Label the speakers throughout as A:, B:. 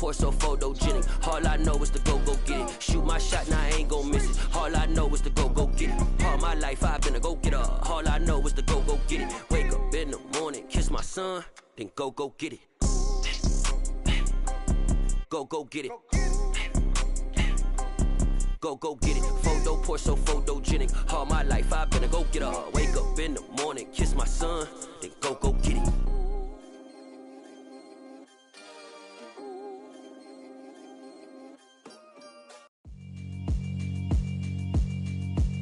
A: pour so photogenic. All I know is to go get it. Shoot my shot, now I ain't gon' miss it. All I know is to go get it. All my life I've been a go-getter. All I know is to go get it. Wake up in the morning, kiss my son, then go get it. Go get it. Go get it. Photo pour so photogenic. All my life I've been a go-getter. Wake up in the morning, kiss my son, then go get it.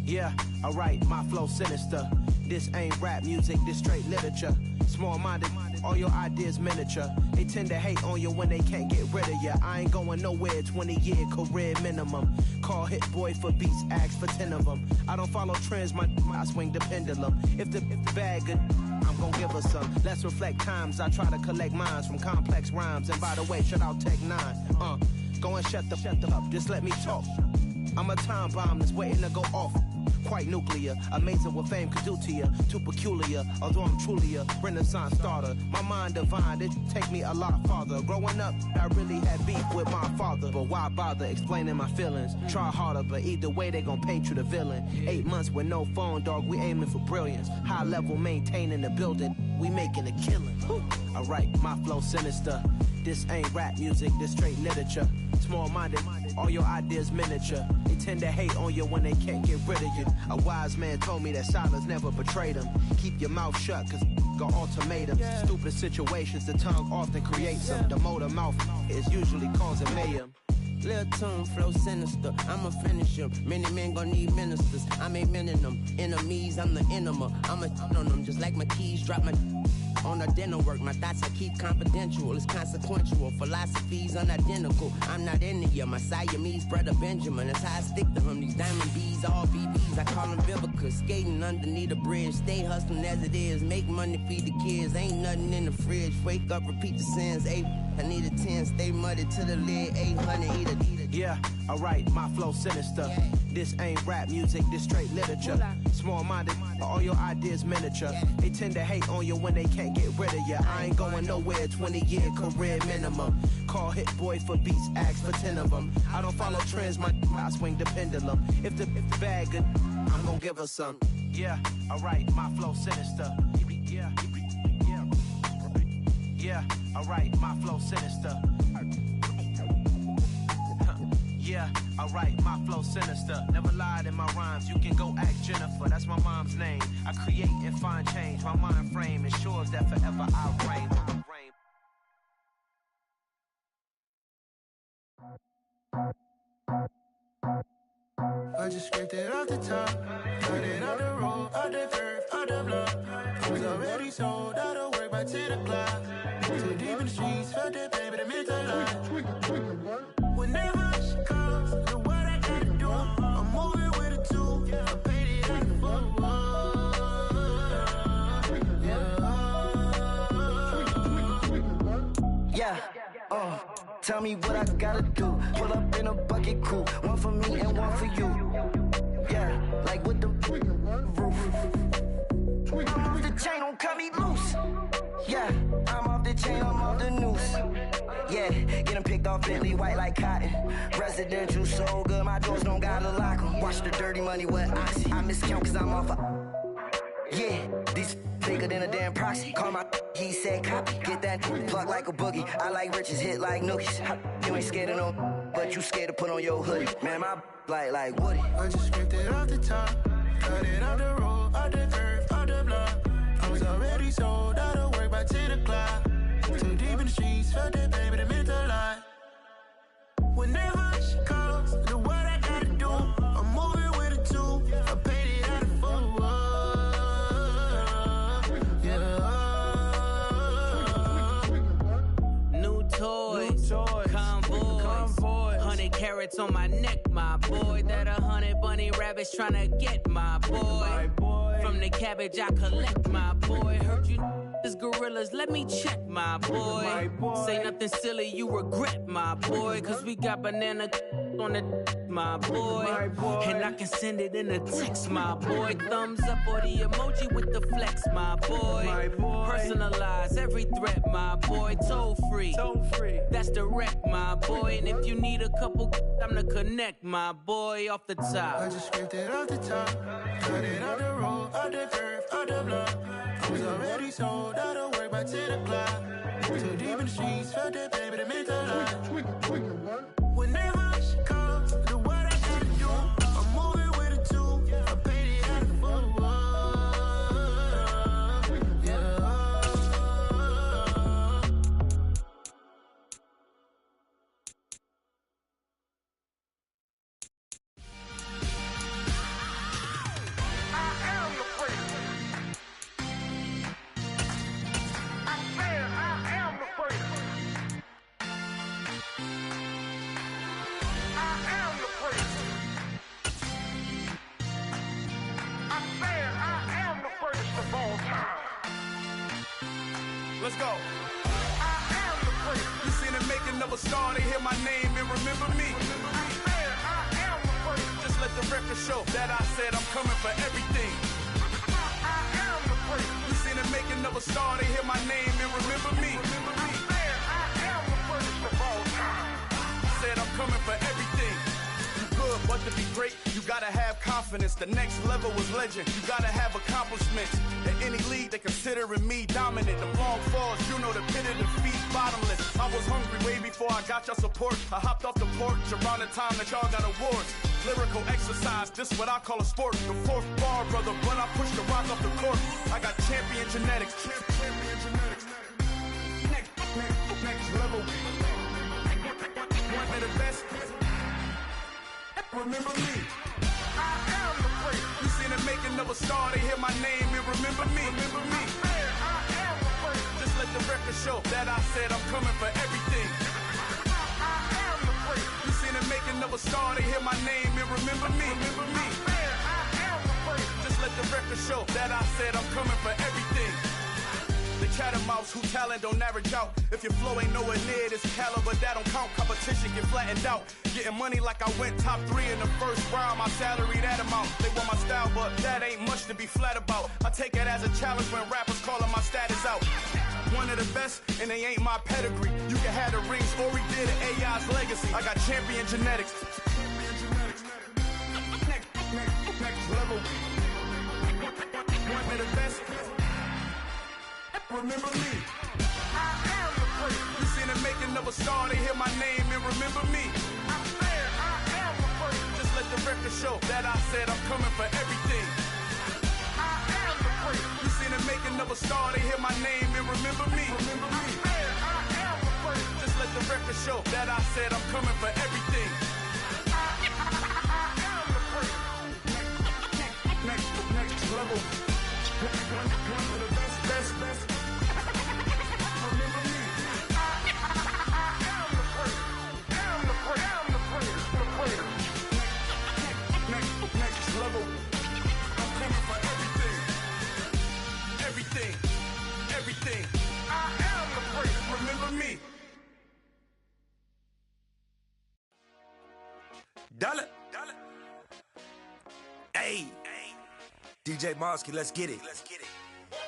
B: Yeah, alright, my flow sinister. This ain't rap music, this straight literature. Small-minded, all your ideas miniature. They tend to hate on you when they can't get rid of you. I ain't going nowhere, 20-year career minimum. Call hit boy for beats, ask for 10 of them. I don't follow trends, I swing the pendulum. If the bag good, I'm gon' give her some. Let's reflect times, I try to collect minds from complex rhymes. And by the way, shout out Tech 9. Go and shut the up, just let me talk. I'm a time bomb that's waiting to go off. Quite nuclear, amazing what fame could do to you. Too peculiar, although I'm truly a Renaissance starter. My mind divine, it take me a lot farther. Growing up, I really had beef with my father. But why bother explaining my feelings? Try harder, but either way they gon' paint you the villain. 8 months with no phone, dog, we aiming for brilliance. High level maintaining the building, we making a killing. Alright, my flow sinister. This ain't rap music, this straight literature. Small-minded, all your ideas miniature. They tend to hate on you when they can't get rid of you. A wise man told me that silence never betrayed him. Keep your mouth shut, cause got ultimatums. Stupid situations, the tongue often creates them. The motor mouth is usually causing mayhem.
C: Lil' tune, flow sinister, I'ma finish him. Many men gon' need ministers, I'm aiming them. Enemies, I'm the enema. I'ma on them, just like my keys, drop my on the dinner work. My thoughts I keep confidential, it's consequential. Philosophies unidentical, I'm not into you. My Siamese brother Benjamin, that's how I stick to him. These diamond bees, all BBs, I call them Vivica. Skating underneath the bridge, stay hustling as it is. Make money, feed the kids, ain't nothing in the fridge. Wake up, repeat the sins, I need a 10, stay muddy to the lid, 800, eat a.
B: Yeah, alright, my flow sinister. This ain't rap music, this straight literature. Small-minded, all your ideas miniature. They tend to hate on you when they can't get rid of you. I ain't going nowhere, 20-year career minimum. Call hit boy for beats, ask for 10 of them. I don't follow trends, I swing the pendulum. If the bag good, I'm gon' give her some. Yeah, alright, my flow sinister. Yeah, alright, my flow sinister. Yeah, alright, my flow sinister. Never lied in my rhymes, you can go ask Jennifer. That's my mom's name. I create and find change. My mind frame ensures that forever I reign.
D: I just scraped it off the top, cut it off the road, off the curve, off the block. I was already sold, out of work by 10 o'clock. Too deep in the streets, felt that baby, the mental lie. Whenever she calls, know what I gotta do. I'm moving with a two, I paid it out the full.
E: Yeah, tell me what I gotta do. Pull up in a bucket crew, one for me and one for you. Yeah, like with the roof. I'm off the chain, don't cut me loose. Yeah, I'm off the chain, I'm off the noose. Yeah, get them picked off Bentley, white like cotton. Residential, so good, my doors don't gotta lock them. Watch the dirty money with Oxy. I miscount cause I'm off a... Yeah, these bigger than a damn proxy. Call my he said copy. Get that plug like a boogie. I like riches, hit like nookies. You ain't scared of no, but you scared to put on your hoodie. Man, my like Woody.
D: I just scraped it off the top, cut it off the road, off the curve, off the block. I was already sold, out of work by 10 o'clock. Too deep in the streets, felt that baby, the mental lie. Whenever she calls, know what I gotta do. I'm moving with a two, I paid it out of full.
F: New toys, convoy, 100 carats on my neck, my boy. That 100 bunny rabbits tryna get my boy. From the cabbage I collect, my boy. Heard you This gorillas, let me check, my boy. Say nothing silly, you regret, my boy. Cause we got banana on the my boy. And I can send it in a text, my boy. Thumbs up or the emoji with the flex, my boy. Personalize every threat, my boy. Toll free. That's direct, my boy. And if you need a couple, I'm to connect, my boy, off the top.
D: I just scraped it off the top. Cut it on the road, on the curve, on the block. I was already sold, I don't work by 10 o'clock. Too deep in the streets, felt that baby, the mental lie. Whenever she calls, do what I gotta do. I'm moving with a two, I paid it out of full.
G: Let's go. You seen the making of a star, they hear my name and remember me. Just let the record show that I said I'm coming for everything. You seen the making of a star, they hear my name and remember me. Said I'm coming for everything. Good, but to be great, you gotta have confidence. The next level was legend. You gotta have accomplishments. In any league, they considering me dominant. The long falls, you know the pit of defeat, bottomless. I was hungry way before I got your support. I hopped off the porch around the time that y'all got awards. Lyrical exercise, this what I call a sport. The fourth bar, brother, when I push the rock off the court. I got champion genetics. Champion genetics. Next level. One of the best. Remember me. I am the place. You seen the making of a star, they hear my name and remember me. Remember me. I am the place. Just let the record show that I said I'm coming for everything. I am the place. You seen the making of a star, they hear my name and remember me. Remember me. I am the place. Just let the record show that I said I'm coming for everything. The catamounts who talent don't average out. If your flow ain't nowhere near this caliber, that don't count. Competition get flattened out. Getting money like I went top 3 in the first round. My salary that amount. They want my style, but that ain't much to be flat about. I take it as a challenge when rappers calling my status out. One of the best, and they ain't my pedigree. You can have the rings, or we did it, AI's legacy. I got champion genetics. Next level. One of the best. Remember me. I am the place. You seen the making of a star, they hear my name and remember me. I am the place. Just let the record show that I said I'm coming for everything. I am the place. You seen the making of a star, they hear my name and remember me. Remember me. I am the place. Just let the record show that I said I'm coming for everything. I am the place. Next level. One of the best. Everything. I am the place. Remember me.
H: Dollar. Hey. DJ Mosky, let's get it.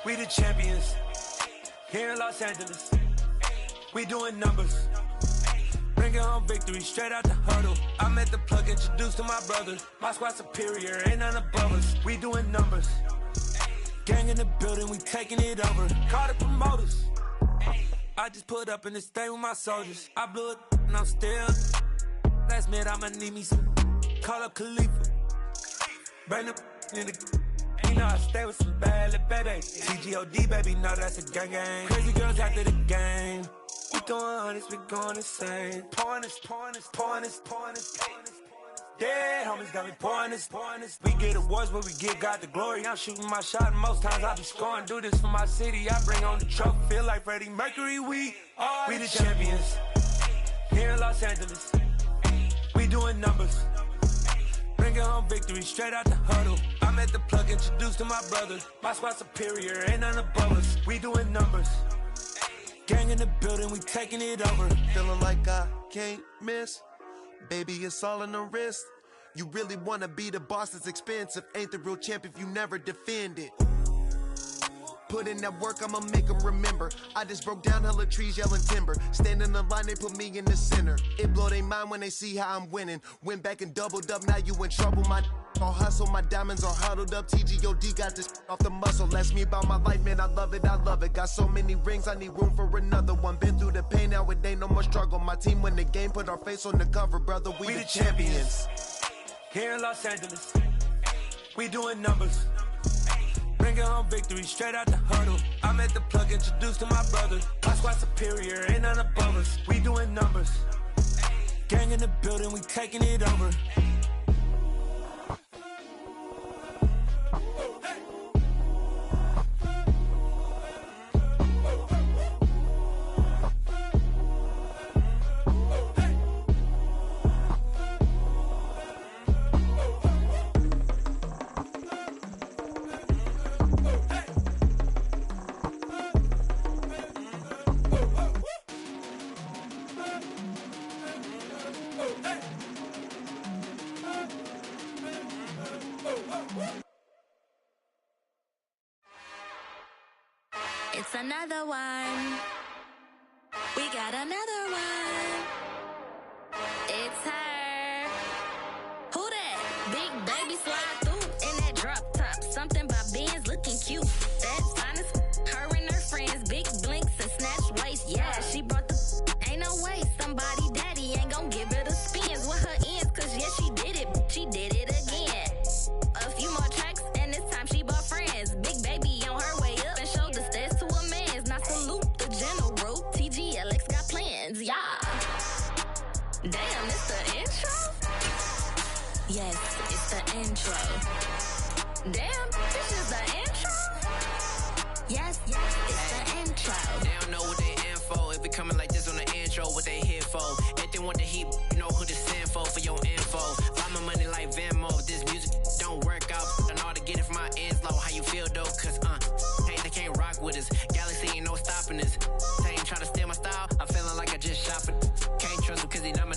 H: We the champions. Here in Los Angeles. We doing numbers. Bringing home victory straight out the huddle. I met the plug, introduced to my brother. My squad superior, ain't none above us. We doing numbers. Gang in the building, we taking it over. Call the promoters. I just put up in this thing with my soldiers. I blew it and I'm still. Last minute I'ma need me some. Call up Khalifa. Bring the in the. You know I stay with some bad little baby. TGOD baby, know that's a gang gang. Crazy girls after the game. We throwing hundreds, we going insane. Pouring this. Dead homies got me pouring this. We get awards, but we give God the glory. I'm shooting my shot, and most times I be scoring. Do this for my city, I bring on the trophy. Feel like Freddie Mercury, we the champions. Here in Los Angeles, we doing numbers. Bringing home victory straight out the huddle. I at the plug, introduced to my brother. My squad superior, ain't none above us. We doing numbers. Gang in the building, we taking it over.
I: Feeling like I can't miss. Baby, it's all in the wrist. You really wanna be the boss, it's expensive. Ain't the real champ if you never defend it. Put in that work, I'ma make them remember. I just broke down hella trees, yelling timber. Stand in the line, they put me in the center. It blow their mind when they see how I'm winning. Went back and doubled up, now you in trouble. My all hustle, my diamonds are huddled up. TGOD got this off the muscle. Ask me about my life, man, I love it, I love it. Got so many rings, I need room for another one. Been through the pain, now it ain't no more struggle. My team win the game, put our face on the cover, brother, we the champions.
H: Here in Los Angeles, we doing numbers. Bringing home victory straight out the huddle. I'm at the plug, introduced to my brother. My squad superior, ain't none above us. We doing numbers. Gang in the building, we taking it over.
J: It's another one. We got another one. It's her. Who that? Big baby slide through in that drop top. Something by Benz looking cute. That's honest. Her and her friends, big blinks and snatch waist. Yeah, she brought the. Ain't no way somebody daddy ain't gon' give her the spins with her ends. Cause yeah, she did it. She did it again. A few more tracks and this time she bought friends. Big baby on her way up and showed the stairs to a man's. Now salute the general. TGLX got plans, yeah. Damn, it's the intro? Yes, it's the intro. Damn, this is the intro? Yes, it's the intro.
K: They don't know what they in for. If it coming like this on the intro, what they here for? If they want the heat, you know who to send for your info. Find my money like Venmo. If this music don't work out, I know how to get it from my ends low. How you feel though? Cause hey, they can't rock with us. Galaxy ain't no stopping us. They ain't trying to steal my style. I'm feeling like I just shop it. Can't trust them cause they not my.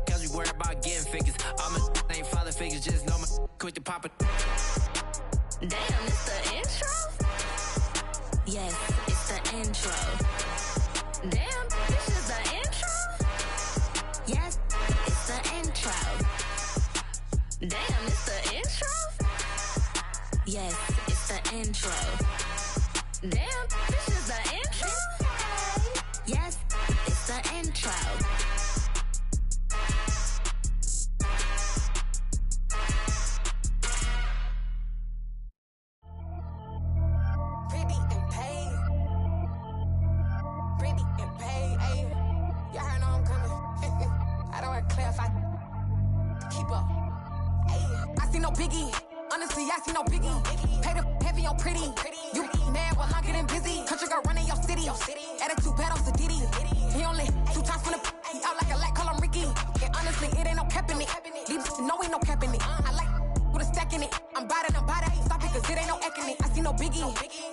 K: Cause we worry about getting figures. All my ain't father figures, just know my quick to pop it.
J: Damn, it's the intro? Yes, it's the intro. Damn, this is the intro? Yes, it's the intro. Damn, it's the intro? Yes, it's the intro. Damn, this is the intro? Yes, it's the intro.
L: Biggie, honestly, I see no biggie. Pay the heavy on pretty. You mad while I'm getting busy. Country girl running your city. Attitude bad off the Diddy. He only 2 times from the he out like a light, call him Ricky. And honestly, it ain't no cap in it. Leave no ain't no cap in it. I like with a stack in it. I'm bad. Stop it, cause it ain't no acting it. I see no biggie.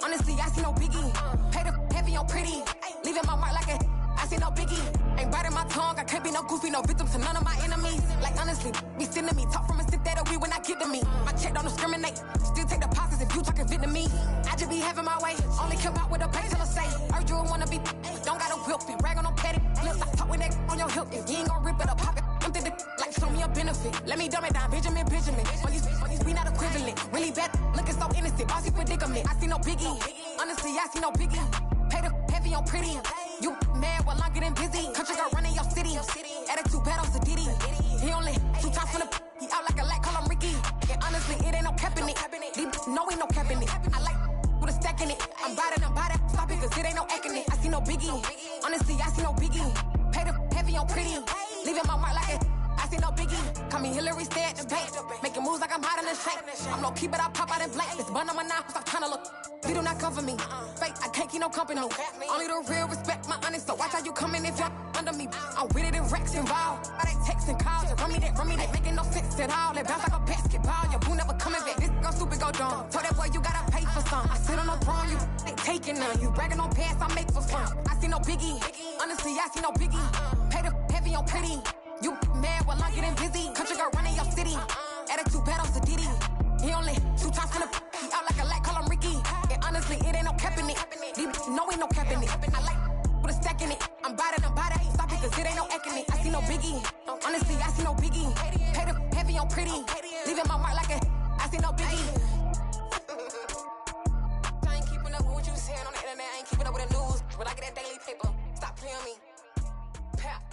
L: Honestly, I see no biggie. Pay the heavy on pretty. Leaving my mark like a I see no biggie. Ain't biting my tongue. I can't be no goofy, no victim to none of my enemies. Like honestly, be sending me talk from a stick that'll be when I get to me. My check don't discriminate. Still take deposits if you talking Vietnamese. I just be having my way. Only come out with a pay till I say. Heard you wanna be. Don't gotta whip it. Rag on no petty. Flips. I talk with that on your hip. If you ain't gon' rip it up, pop it. Empty the like show me a benefit. Let me dumb it down, Benjamin. All these we not equivalent. Really bad. Looking so innocent. Bossy predicament. I see no biggie. Honestly, I see no biggie. Pay the heavy on pretty. You mad while I'm getting busy. Country girl running your city. Attitude bad off the Diddy. He only 2 times from the he out like a light, call him Ricky. And honestly, it ain't no cap in it. No ain't no cap in it. I like with a stack in it. I'm bad. Stop it, cause it ain't no acting it. I see no biggie. Honestly, I see no biggie. Pay the heavy on pretty. Leaving my mark like it. I see no biggie. Call me Hillary, stay at the bank. Making moves like I'm hot in the shank. I'm low key, but I pop out in blank. This bun on my knife, stop trying to look. You do not come for me. Fake, I can't keep no company. Only the real respect my honest. So watch how you coming if you're under me. I'm with it in Rex involved. All they texting calls and run me that. Making no sense at all. They bounce like a basketball. Your boo never coming back. This gon' stupid, go strong. Told that boy you gotta pay for some. I sit on no throne, you ain't taking none. You bragging on past, I make for fun. I see no biggie. Honestly, I see no biggie. Pay the heavy on pretty. You mad while I'm getting busy. Country girl running your city. Attitude bad on Diddy. He only 2 times from the he out like a light, call him Ricky. And honestly, it ain't no cap in it. These no ain't no cap in it. I like with a stack in it. I'm bad it. Stop it, cause it ain't no acting it. I see no biggie. Honestly, I see no biggie. Pay the heavy on pretty. Leaving my mark like a I see no biggie. I ain't keeping up with what you saying on the internet. I ain't keeping up with the news. But I get that daily paper. Stop playing me. Pap.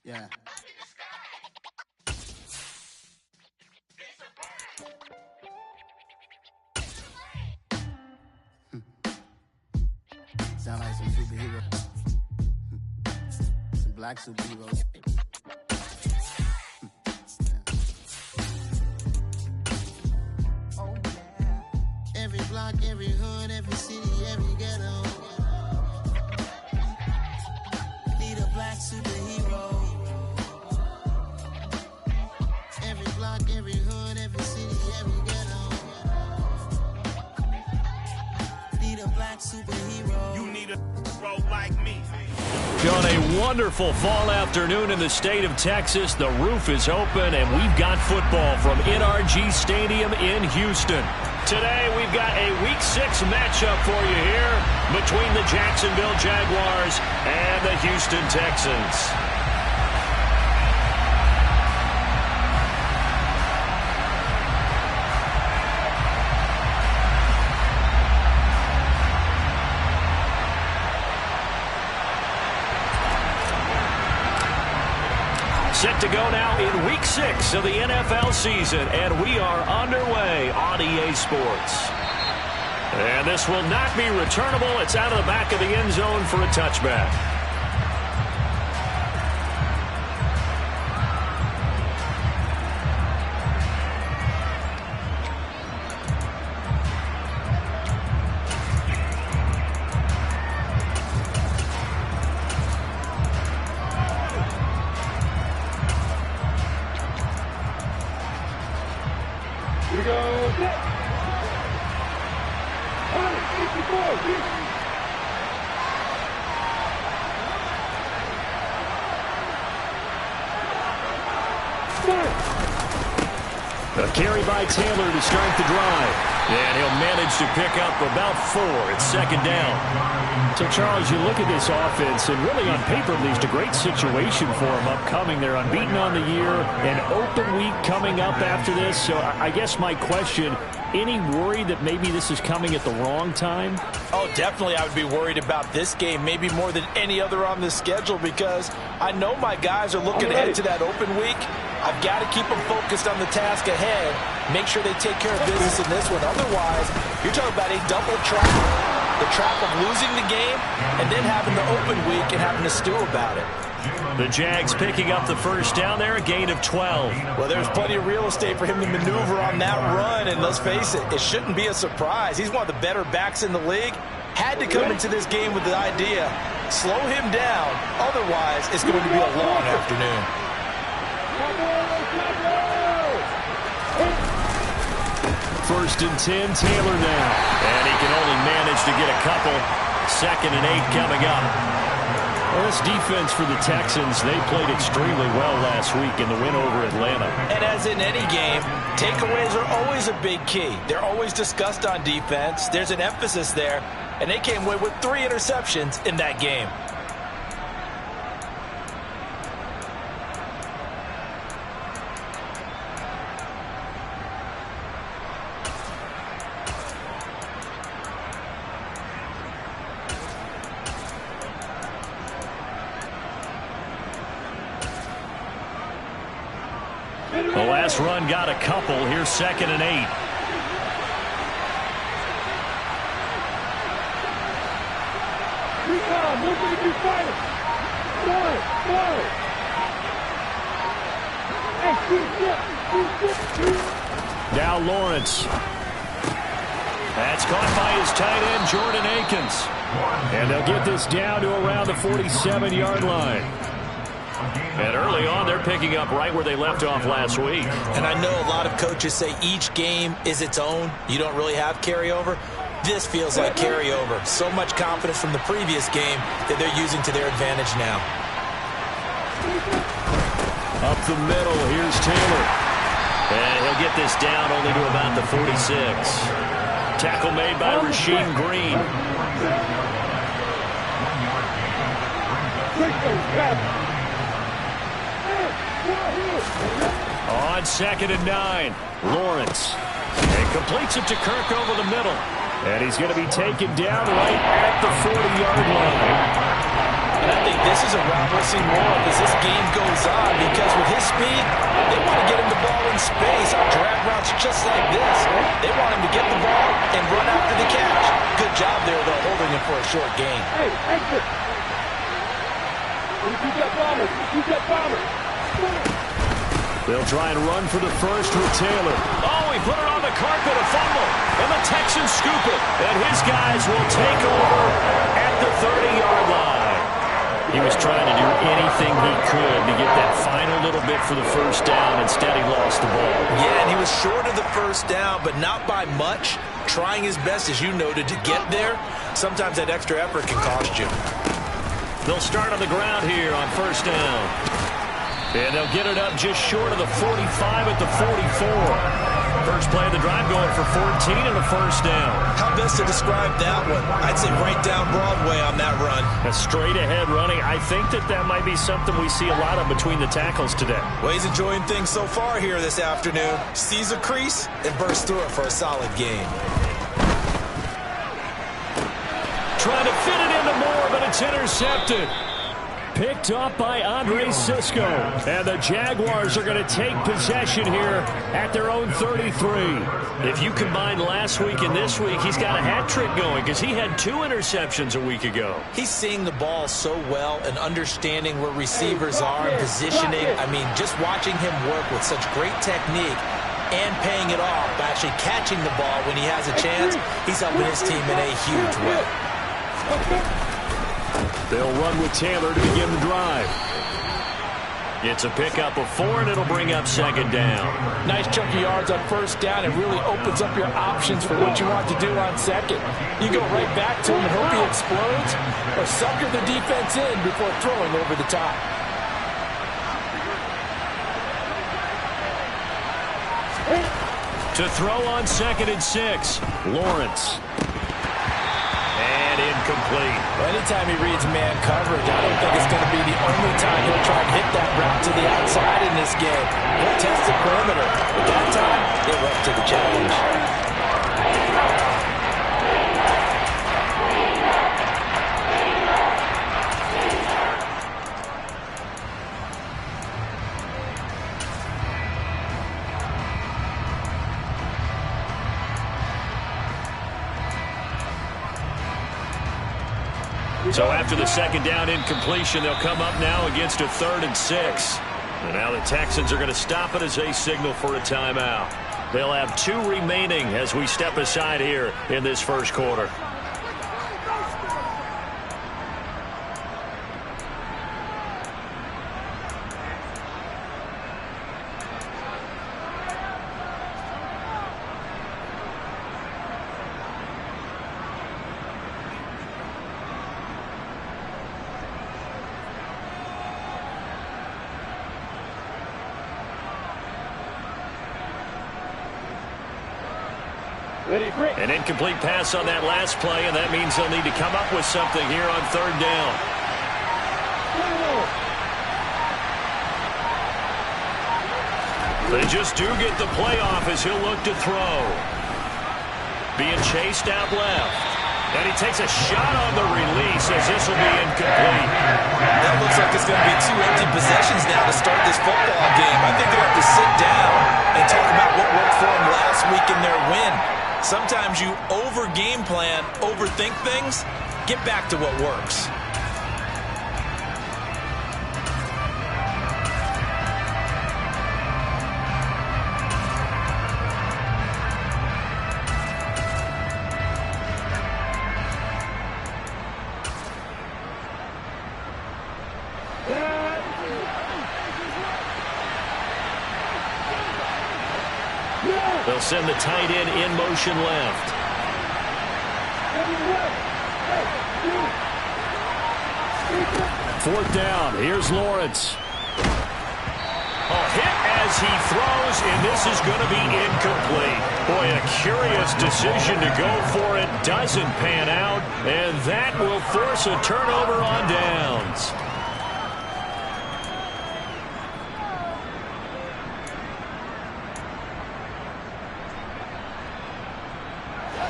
M: Yeah. Sound like some superheroes. Some black superheroes. Oh, yeah. Every block, every hood, every city, every ghetto. Need a black superhero. Every block, every hood, every city, every ghetto. Need a black superhero.
G: You need a bro like me.
N: On a wonderful fall afternoon in the state of Texas, the roof is open and we've got football from NRG Stadium in Houston. Today we've got a Week 6 matchup for you here between the Jacksonville Jaguars and the Houston Texans. Set to go now in Week 6 of the NFL season, and we are underway on EA Sports. And this will not be returnable. It's out of the back of the end zone for a touchback. A carry by Taylor to start the drive. And he'll manage to pick up about 4. It's second down. So, Charles, you look at this offense, and really on paper, at least, a great situation for them upcoming. They're unbeaten on the year, an open week coming up after this. So I guess my question, any worry that maybe this is coming at the wrong time?
O: Oh, definitely I would be worried about this game, maybe more than any other on this schedule, because I know my guys are looking ahead to that open week. I've got to keep them focused on the task ahead, make sure they take care of business in this one. Otherwise, you're talking about a double trap, the trap of losing the game and then having the open week and having to stew about it.
N: The Jags picking up the first down there, a gain of 12.
O: Well, there's plenty of real estate for him to maneuver on that run, and let's face it, it shouldn't be a surprise. He's one of the better backs in the league. Had to come into this game with the idea, slow him down, otherwise it's going to be a long afternoon.
N: First and 10, Taylor now. And he can only manage to get a couple. 2nd and 8 coming up. Well, this defense for the Texans, they played extremely well last week in the win over Atlanta.
O: And as in any game, takeaways are always a big key. They're always discussed on defense. There's an emphasis there. And they came away with 3 interceptions in that game.
N: The last run got a couple. Here's 2nd and 8. Now Lawrence. That's caught by his tight end, Jordan Akins. And they'll get this down to around the 47-yard line. And early on, they're picking up right where they left off last week.
O: And I know a lot of coaches say each game is its own. You don't really have carryover. This feels like carryover. So much confidence from the previous game that they're using to their advantage now.
N: Up the middle, here's Taylor. And he'll get this down only to about the 46. Tackle made by Rasheed Green. On 2nd and 9, Lawrence. And completes it to Kirk over the middle. And he's going to be taken down right at the 40-yard line.
O: And I think this is a route we'll see more of as this game goes on, because with his speed, they want to get him the ball in space on drag routes just like this. They want him to get the ball and run after the catch. Good job there, though, holding him for a short gain.
P: Hey, exit. Keep that bomber. Keep that bomber.
N: They'll try and run for the first with Taylor. Oh, he put it on the carpet, a fumble. And the Texans scoop it. And his guys will take over at the 30-yard line. He was trying to do anything he could to get that final little bit for the first down. Instead, he lost the ball.
O: Yeah, and he was short of the first down, but not by much. Trying his best, as you noted, to get there. Sometimes that extra effort can cost you.
N: They'll start on the ground here on first down. And they'll get it up just short of the 45 at the 44. First play of the drive going for 14 and a first down.
O: How best to describe that one? I'd say right down Broadway on that run.
N: A straight ahead running. I think that might be something we see a lot of between the tackles today.
O: Well, he's enjoying things so far here this afternoon. Sees a crease and bursts through it for a solid game.
N: Trying to fit it into Moore, but it's intercepted. Picked up by Andre Sisco. And the Jaguars are going to take possession here at their own 33. If you combine last week and this week, he's got a hat trick going because he had 2 interceptions a week ago.
O: He's seeing the ball so well and understanding where receivers are and positioning. I mean, just watching him work with such great technique and paying it off by actually catching the ball when he has a chance, he's helping his team in a huge way.
N: They'll run with Taylor to begin the drive. It's a pickup of 4, and it'll bring up second down.
O: Nice chunky yards on first down. It really opens up your options for what you want to do on second. You go right back to him and hope he explodes, or sucker the defense in before throwing over the top.
N: To throw on 2nd and 6, Lawrence. And incomplete.
O: Anytime he reads man coverage, I don't think it's going to be the only time he'll try and hit that route to the outside in this game. He'll test the perimeter. But that time, they were up to the challenge.
N: So after the 2nd down incompletion, they'll come up now against a 3rd and 6. And now the Texans are going to stop it as they signal for a timeout. They'll have 2 remaining as we step aside here in this first quarter. An incomplete pass on that last play, and that means they'll need to come up with something here on 3rd down. They just do get the play off as he'll look to throw. Being chased out left. And he takes a shot on the release as this will be incomplete.
O: That looks like it's going to be 2 empty possessions now to start this football game. I think they'll have to sit down and talk about what worked for them last week in their win. Sometimes you over-game plan, overthink things. Get back to what works.
N: They'll send the tight end in motion left. Fourth down. Here's Lawrence. A hit as he throws, and this is going to be incomplete. Boy, a curious decision to go for it. Doesn't pan out, and that will force a turnover on downs.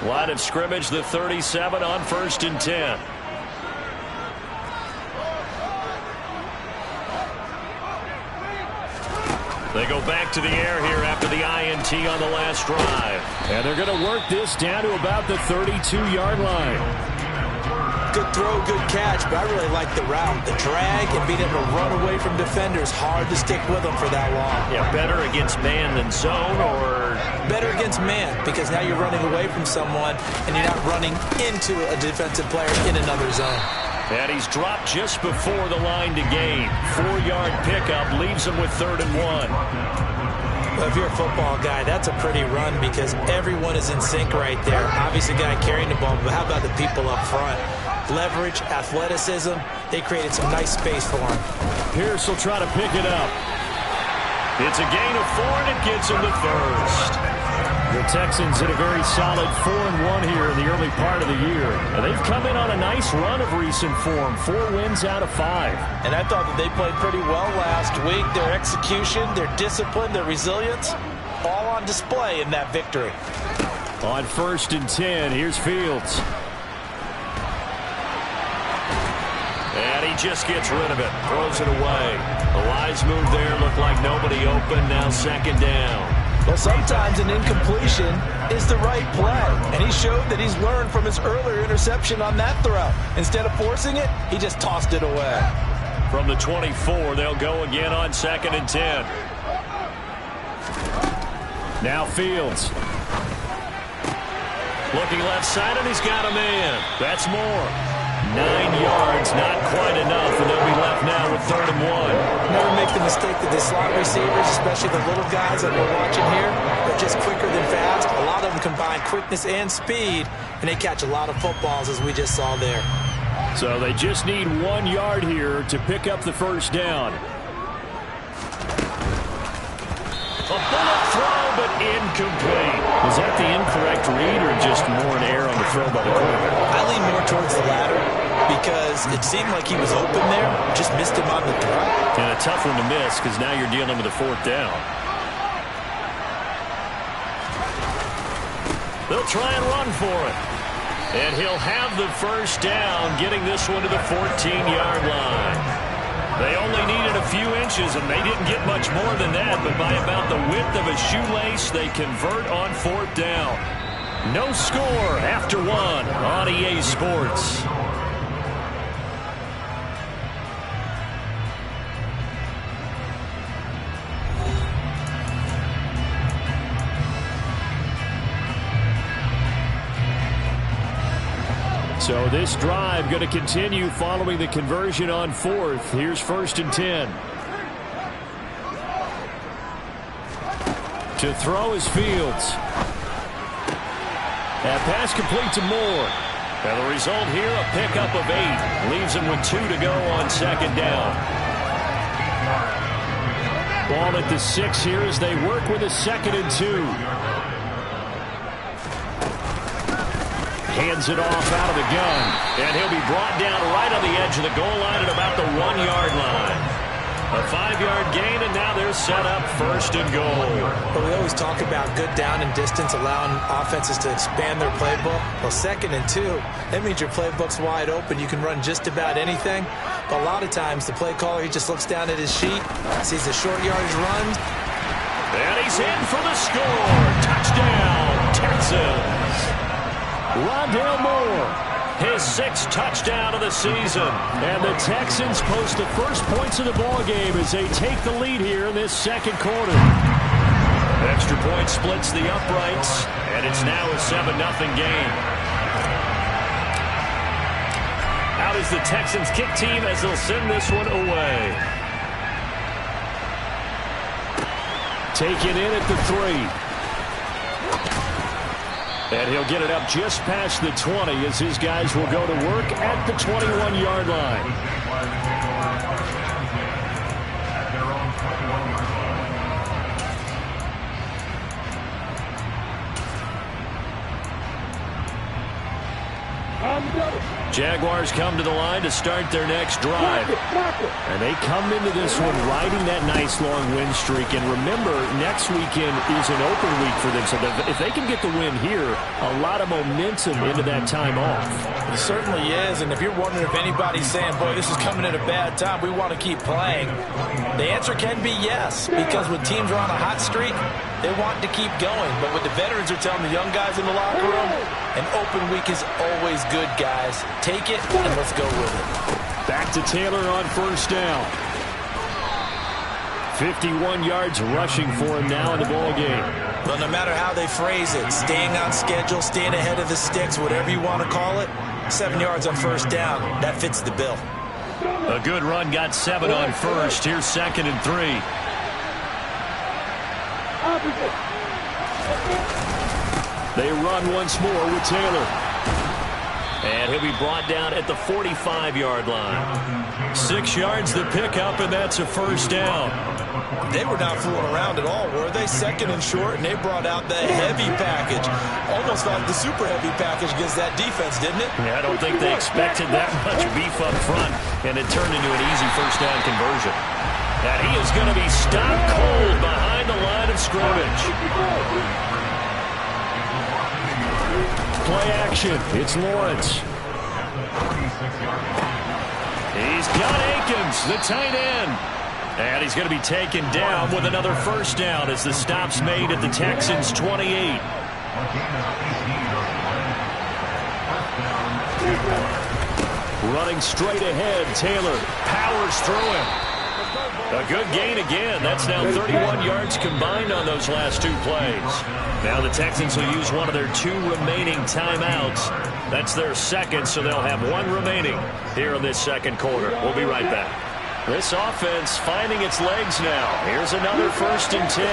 N: Line of scrimmage, the 37 on 1st and 10. They go back to the air here after the INT on the last drive. And they're going to work this down to about the 32-yard line.
O: Good throw, good catch, but I really like the route. The drag and being able to run away from defenders, hard to stick with them for that long.
N: Yeah, better against man than zone, or?
O: Better against man, because now you're running away from someone and you're not running into a defensive player in another zone.
N: And he's dropped just before the line to gain. 4-yard pickup leaves him with 3rd and 1.
O: Well, if you're a football guy, that's a pretty run because everyone is in sync right there. Obviously, the guy carrying the ball, but how about the people up front? Leverage, athleticism, they created some nice space for him.
N: Pierce will try to pick it up. It's a gain of 4, and it gets him the first. The Texans in a very solid 4-1 here in the early part of the year. And they've come in on a nice run of recent form. 4 wins out of 5.
O: And I thought that they played pretty well last week. Their execution, their discipline, their resilience, all on display in that victory.
N: On 1st and 10, here's Fields. And he just gets rid of it, throws it away. A wise move there, looked like nobody open, now 2nd down.
O: Well, sometimes an incompletion is the right play, and he showed that he's learned from his earlier interception on that throw. Instead of forcing it, he just tossed it away.
N: From the 24, they'll go again on 2nd and 10. Now Fields. Looking left side, and he's got a man. That's more. 9 yards, not quite enough, and they'll be left now with 3rd and 1.
O: Never make the mistake that the slot receivers, especially the little guys that we're watching here, are just quicker than fast. A lot of them combine quickness and speed, and they catch a lot of footballs, as we just saw there.
N: So they just need 1 yard here to pick up the first down. A bullet throw, but incomplete. Was that the incorrect read or just more an error on the throw by the quarterback?
O: I lean more towards the latter because it seemed like he was open there, just missed him on the throw.
N: And a tough one to miss because now you're dealing with a 4th down. They'll try and run for it. And he'll have the first down, getting this one to the 14-yard line. They only needed a few inches, and they didn't get much more than that, but by about the width of a shoelace, they convert on 4th down. No score after 1 on EA Sports. So this drive going to continue following the conversion on 4th. Here's 1st and 10. To throw is Fields. That pass complete to Moore. And the result here, a pickup of 8. Leaves him with 2 to go on 2nd down. Ball at the 6 here as they work with a 2nd and 2. Hands it off out of the gun. And he'll be brought down right on the edge of the goal line at about the 1-yard line. A 5-yard gain, and now they're set up 1st and goal.
O: But we always talk about good down and distance, allowing offenses to expand their playbook. Well, 2nd and 2, that means your playbook's wide open. You can run just about anything. But a lot of times, the play caller, he just looks down at his sheet, sees the short yardage runs.
N: And he's in for the score. Touchdown, Texans. Rondale Moore, his 6th touchdown of the season. And the Texans post the first points of the ballgame as they take the lead here in this 2nd quarter. Extra point splits the uprights, and it's now a 7-0 game. Out is the Texans kick team as they'll send this one away. Taken in at the 3. And he'll get it up just past the 20 as his guys will go to work at the 21-yard line. Jaguars come to the line to start their next drive. And they come into this one riding that nice long win streak. And remember, next weekend is an open week for them. So if they can get the win here, a lot of momentum into that time off.
O: It certainly is. And if you're wondering if anybody's saying, boy, this is coming at a bad time, we want to keep playing, the answer can be yes. Because when teams are on a hot streak, they want to keep going. But what the veterans are telling the young guys in the locker room, an open week is always good, guys. Take it, and let's go with it.
N: Back to Taylor on 1st down. 51 yards rushing for him now in the ball game.
O: Well, no matter how they phrase it, staying on schedule, staying ahead of the sticks, whatever you want to call it, 7 yards on 1st down, that fits the bill.
N: A good run got 7 on 1st. Here's 2nd and 3. They run once more with Taylor. And he'll be brought down at the 45-yard line. 6 yards the pickup, and that's a 1st down.
O: They were not fooling around at all, were they? 2nd and short, and they brought out the heavy package. Almost like the super heavy package against that defense, didn't it?
N: Yeah, I don't think they expected that much beef up front, and it turned into an easy 1st down conversion. And he is going to be stopped cold behind the line of scrimmage. Play action. It's Lawrence. He's got Akins, the tight end. And he's going to be taken down with another 1st down as the stop's made at the Texans' 28. Running straight ahead, Taylor powers through him. A good gain again. That's now 31 yards combined on those last 2 plays. Now the Texans will use one of their 2 remaining timeouts. That's their 2nd, so they'll have 1 remaining here in this 2nd quarter. We'll be right back. This offense finding its legs now. Here's another 1st and 10.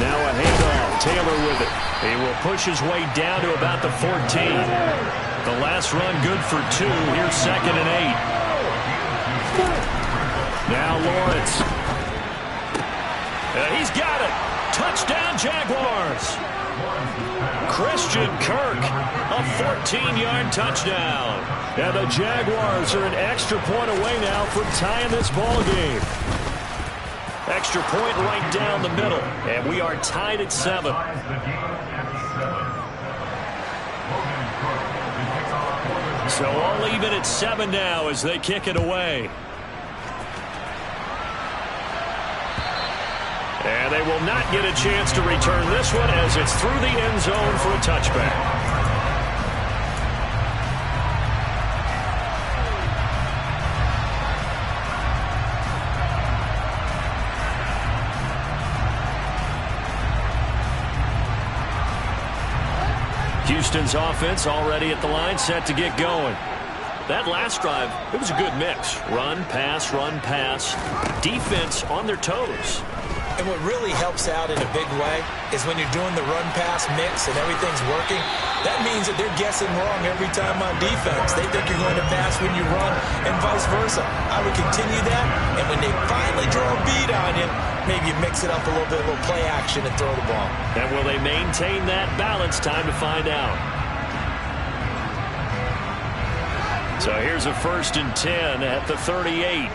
N: Now a handoff. Taylor with it. He will push his way down to about the 14. The last run good for 2. Here's 2nd and 8. Now Lawrence. He's got it. Touchdown, Jaguars. Christian Kirk, a 14-yard touchdown. And the Jaguars are an extra point away now from tying this ball game. Extra point right down the middle, and we are tied at 7. So all even at 7 now as they kick it away. And they will not get a chance to return this one as it's through the end zone for a touchback. Houston's offense already at the line, set to get going. That last drive, it was a good mix. Run, pass, defense on their toes.
O: And what really helps out in a big way is when you're doing the run-pass mix and everything's working, that means that they're guessing wrong every time on defense. They think you're going to pass when you run and vice versa. I would continue that, and when they finally draw a beat on you, maybe you mix it up a little bit, a little play action and throw the ball.
N: And will they maintain that balance? Time to find out. So here's a 1st and 10 at the 38.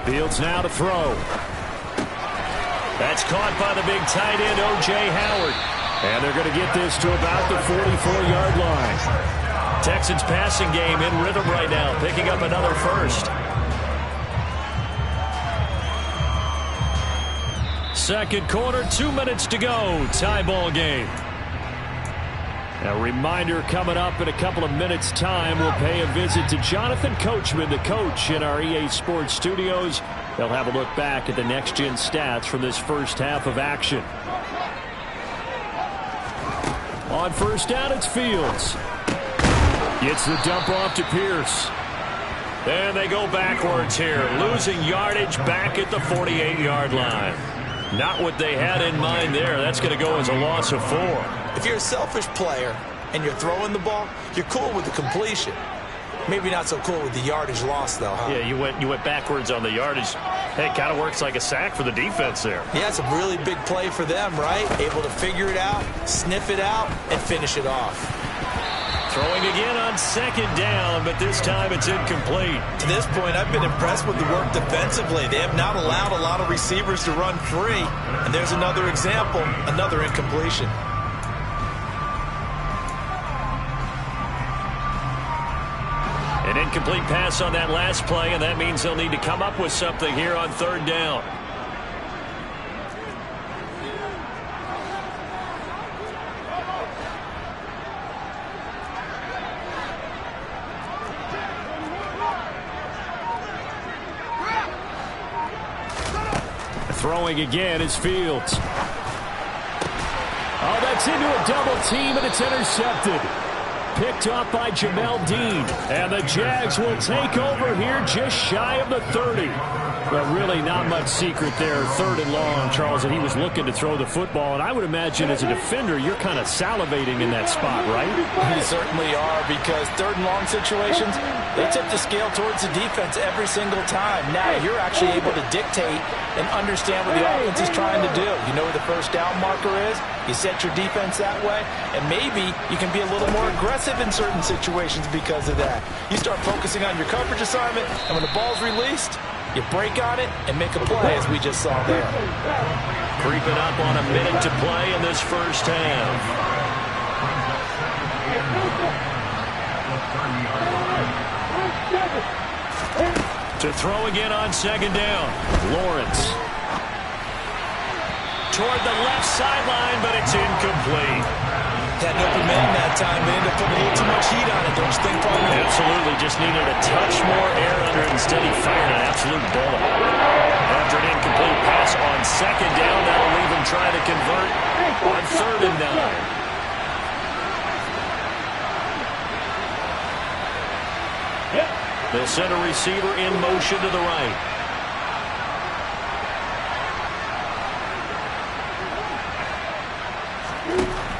N: Fields now to throw. That's caught by the big tight end, O.J. Howard. And they're going to get this to about the 44-yard line. Texans passing game in rhythm right now, picking up another first. Second quarter, 2 minutes to go. Tie ball game. A reminder coming up in a couple of minutes' time. We'll pay a visit to Jonathan Coachman, the coach in our EA Sports studios. They'll have a look back at the next-gen stats from this first half of action. On first down, it's Fields. Gets the dump off to Pierce. And they go backwards here, losing yardage back at the 48-yard line. Not what they had in mind there. That's going to go as a loss of 4.
O: If you're a selfish player and you're throwing the ball, you're cool with the completion. Maybe not so cool with the yardage loss, though, huh?
N: Yeah, you went backwards on the yardage. Hey, it kind of works like a sack for the defense there.
O: Yeah, it's a really big play for them, right? Able to figure it out, sniff it out, and finish it off.
N: Throwing again on second down, but this time it's incomplete.
O: To this point, I've been impressed with the work defensively. They have not allowed a lot of receivers to run free. And there's another example, another incompletion.
N: An incomplete pass on that last play, and that means they'll need to come up with something here on third down. Throwing again is Fields. Oh, that's into a double team, and it's intercepted. Picked off by Jamel Dean. And the Jags will take over here just shy of the 30. But really not much secret there. Third and long, Charles, and he was looking to throw the football. And I would imagine as a defender, you're kind of salivating in that spot, right?
O: You certainly are, because third and long situations, they tip the scale towards the defense every single time. Now you're actually able to dictate and understand what the offense is trying to do. You know where the first down marker is. You set your defense that way, and maybe you can be a little more aggressive in certain situations because of that. You start focusing on your coverage assignment, and when the ball's released, you break on it and make a play, as we just saw there.
N: Creeping up on a minute to play in this first half. To throw again on second down. Lawrence. Toward the left sideline, but it's incomplete.
O: Had an open man that time, but ended up putting a little too much heat on it, don't you think, Paul?
N: Absolutely. Just needed a touch more air under it. Instead, he fired an absolute bullet. After an incomplete pass on second down, that'll leave him trying to convert on third and 9. They'll send a receiver in motion to the right.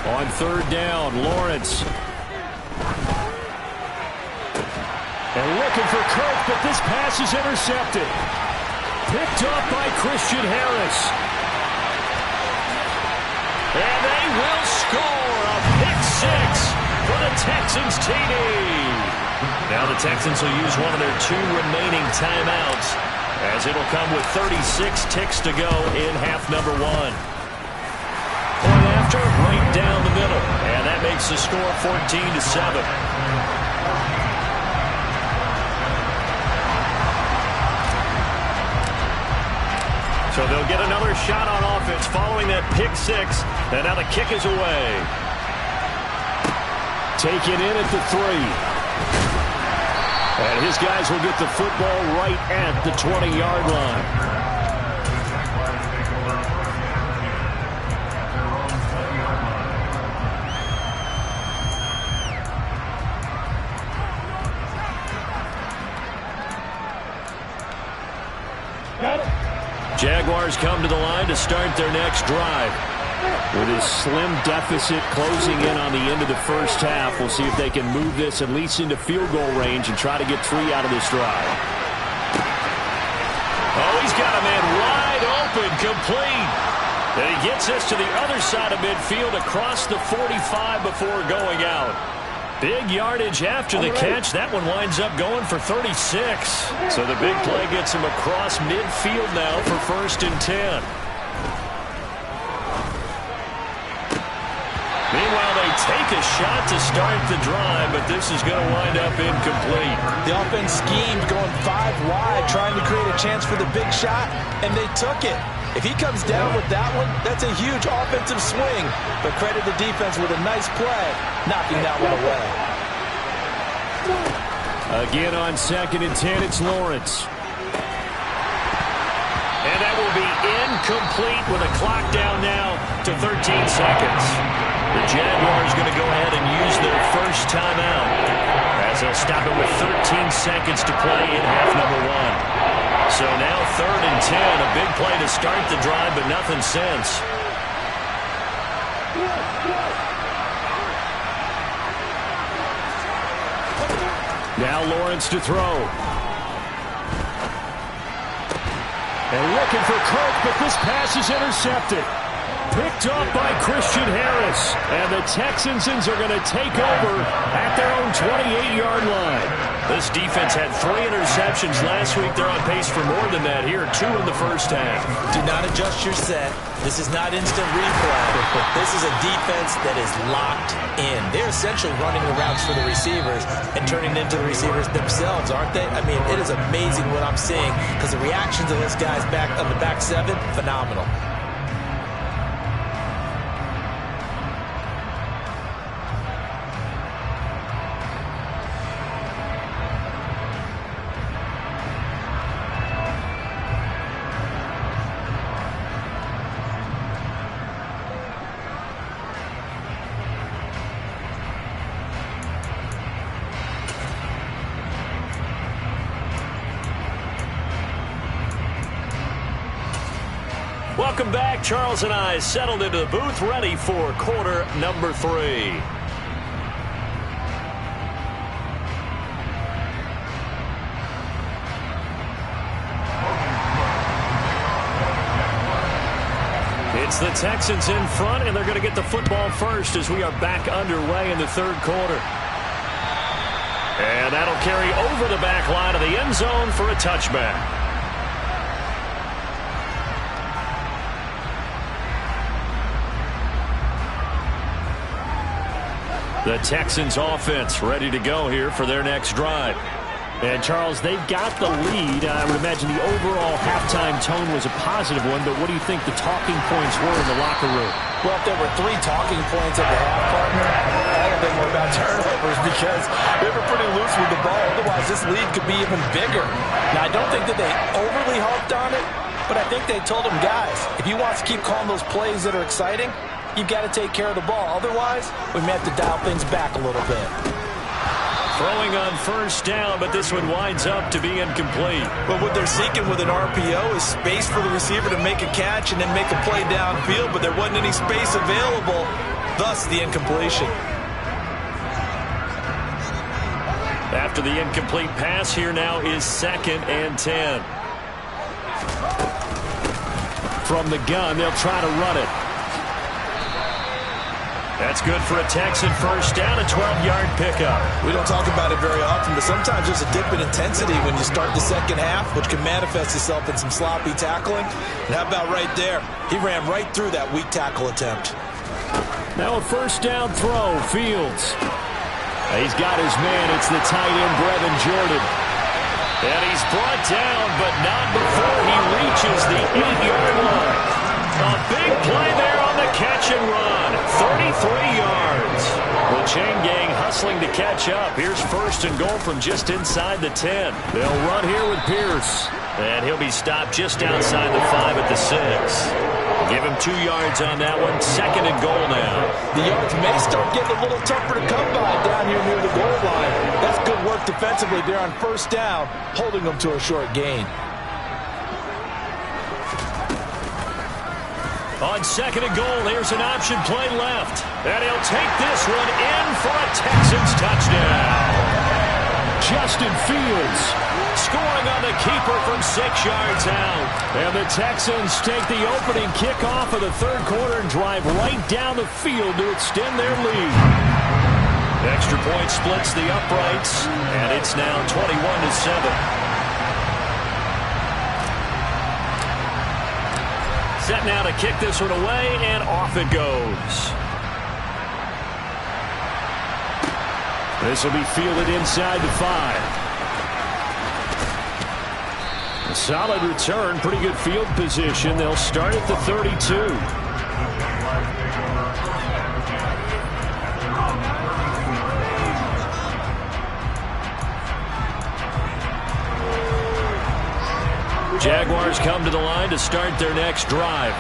N: On On third down, Lawrence. And looking for Kirk, but this pass is intercepted. Picked up by Christian Harris. And they will score a pick six for the Texans TD. Now the Texans will use one of their 2 remaining timeouts, as it'll come with 36 ticks to go in half number 1. Point after, right down the middle. And that makes the score 14-7. So they'll get another shot on offense following that pick six. And now the kick is away. Taken in at the 3. And his guys will get the football right at the 20-yard line. Jaguars come to the line to start their next drive. With his slim deficit closing in on the end of the first half, we'll see if they can move this at least into field goal range and try to get 3 out of this drive. Oh, he's got a man wide open, complete. And he gets this to the other side of midfield across the 45 before going out. Big yardage after the catch. That one winds up going for 36. So the big play gets him across midfield now for 1st and 10. Meanwhile, they take a shot to start the drive, but this is going to wind up incomplete.
O: The offense schemed going 5 wide, trying to create a chance for the big shot, and they took it. If he comes down with that one, that's a huge offensive swing. But credit the defense with a nice play, knocking that one away.
N: Again on 2nd and 10, it's Lawrence. And that will be incomplete with a clock down now to 13 seconds. The Jaguars going to go ahead and use their first timeout, as they'll stop it with 13 seconds to play in half number 1. So now 3rd and 10, a big play to start the drive, but nothing since. Now Lawrence to throw. And looking for Kirk, but this pass is intercepted. Picked up by Christian Harris. And the Texans are going to take over at their own 28-yard line. This defense had 3 interceptions last week. They're on pace for more than that here. 2 in the first half.
O: Do not adjust your set. This is not instant replay. This is a defense that is locked in. They're essentially running the routes for the receivers and turning into the receivers themselves, aren't they? I mean, it is amazing what I'm seeing, because the reactions of those guys back on the back 7, phenomenal.
N: Welcome back. Charles and I settled into the booth, ready for quarter number 3. It's the Texans in front, and they're going to get the football first as we are back underway in the 3rd quarter. And that'll carry over the back line of the end zone for a touchback. The Texans offense ready to go here for their next drive. And, Charles, they've got the lead. I would imagine the overall halftime tone was a positive one, but what do you think the talking points were in the locker room?
O: Well, if there were 3 talking points at the half, partner, all of them were about turnovers, because they were pretty loose with the ball. Otherwise, this lead could be even bigger. Now, I don't think that they overly harped on it, but I think they told them, guys, if you want to keep calling those plays that are exciting, you've got to take care of the ball. Otherwise, we may have to dial things back a little bit.
N: Throwing on first down, but this one winds up to be incomplete.
O: But what they're seeking with an RPO is space for the receiver to make a catch and then make a play downfield, but there wasn't any space available. thus the incompletion.
N: After the incomplete pass, here now is 2nd and 10. From the gun, they'll try to run it. That's good for a Texan first down, a 12-yard pickup.
O: We don't talk about it very often, but sometimes there's a dip in intensity when you start the second half, which can manifest itself in some sloppy tackling. And how about right there? He ran right through that weak tackle attempt.
N: Now a first down throw, Fields. He's got his man. It's the tight end, Brevin Jordan. And he's brought down, but not before he reaches the 8-yard line. A big play there on the catch and run. 33 yards. The chain gang hustling to catch up. Here's 1st and goal from just inside the 10. They'll run here with Pierce. And he'll be stopped just outside the 5 at the 6. Give him 2 yards on that one. 2nd and goal now.
O: The yards may start getting a little tougher to come by down here near the goal line. That's good work defensively there on first down, holding them to a short gain.
N: On 2nd and goal, here's an option play left. And he'll take this one in for a Texans touchdown. Justin Fields scoring on the keeper from 6 yards out. And the Texans take the opening kickoff of the 3rd quarter and drive right down the field to extend their lead. Extra point splits the uprights, and it's now 21-7. Set now to kick this one away, and off it goes. This will be fielded inside the 5. A solid return, pretty good field position. They'll start at the 32. Jaguars come to the line to start their next drive.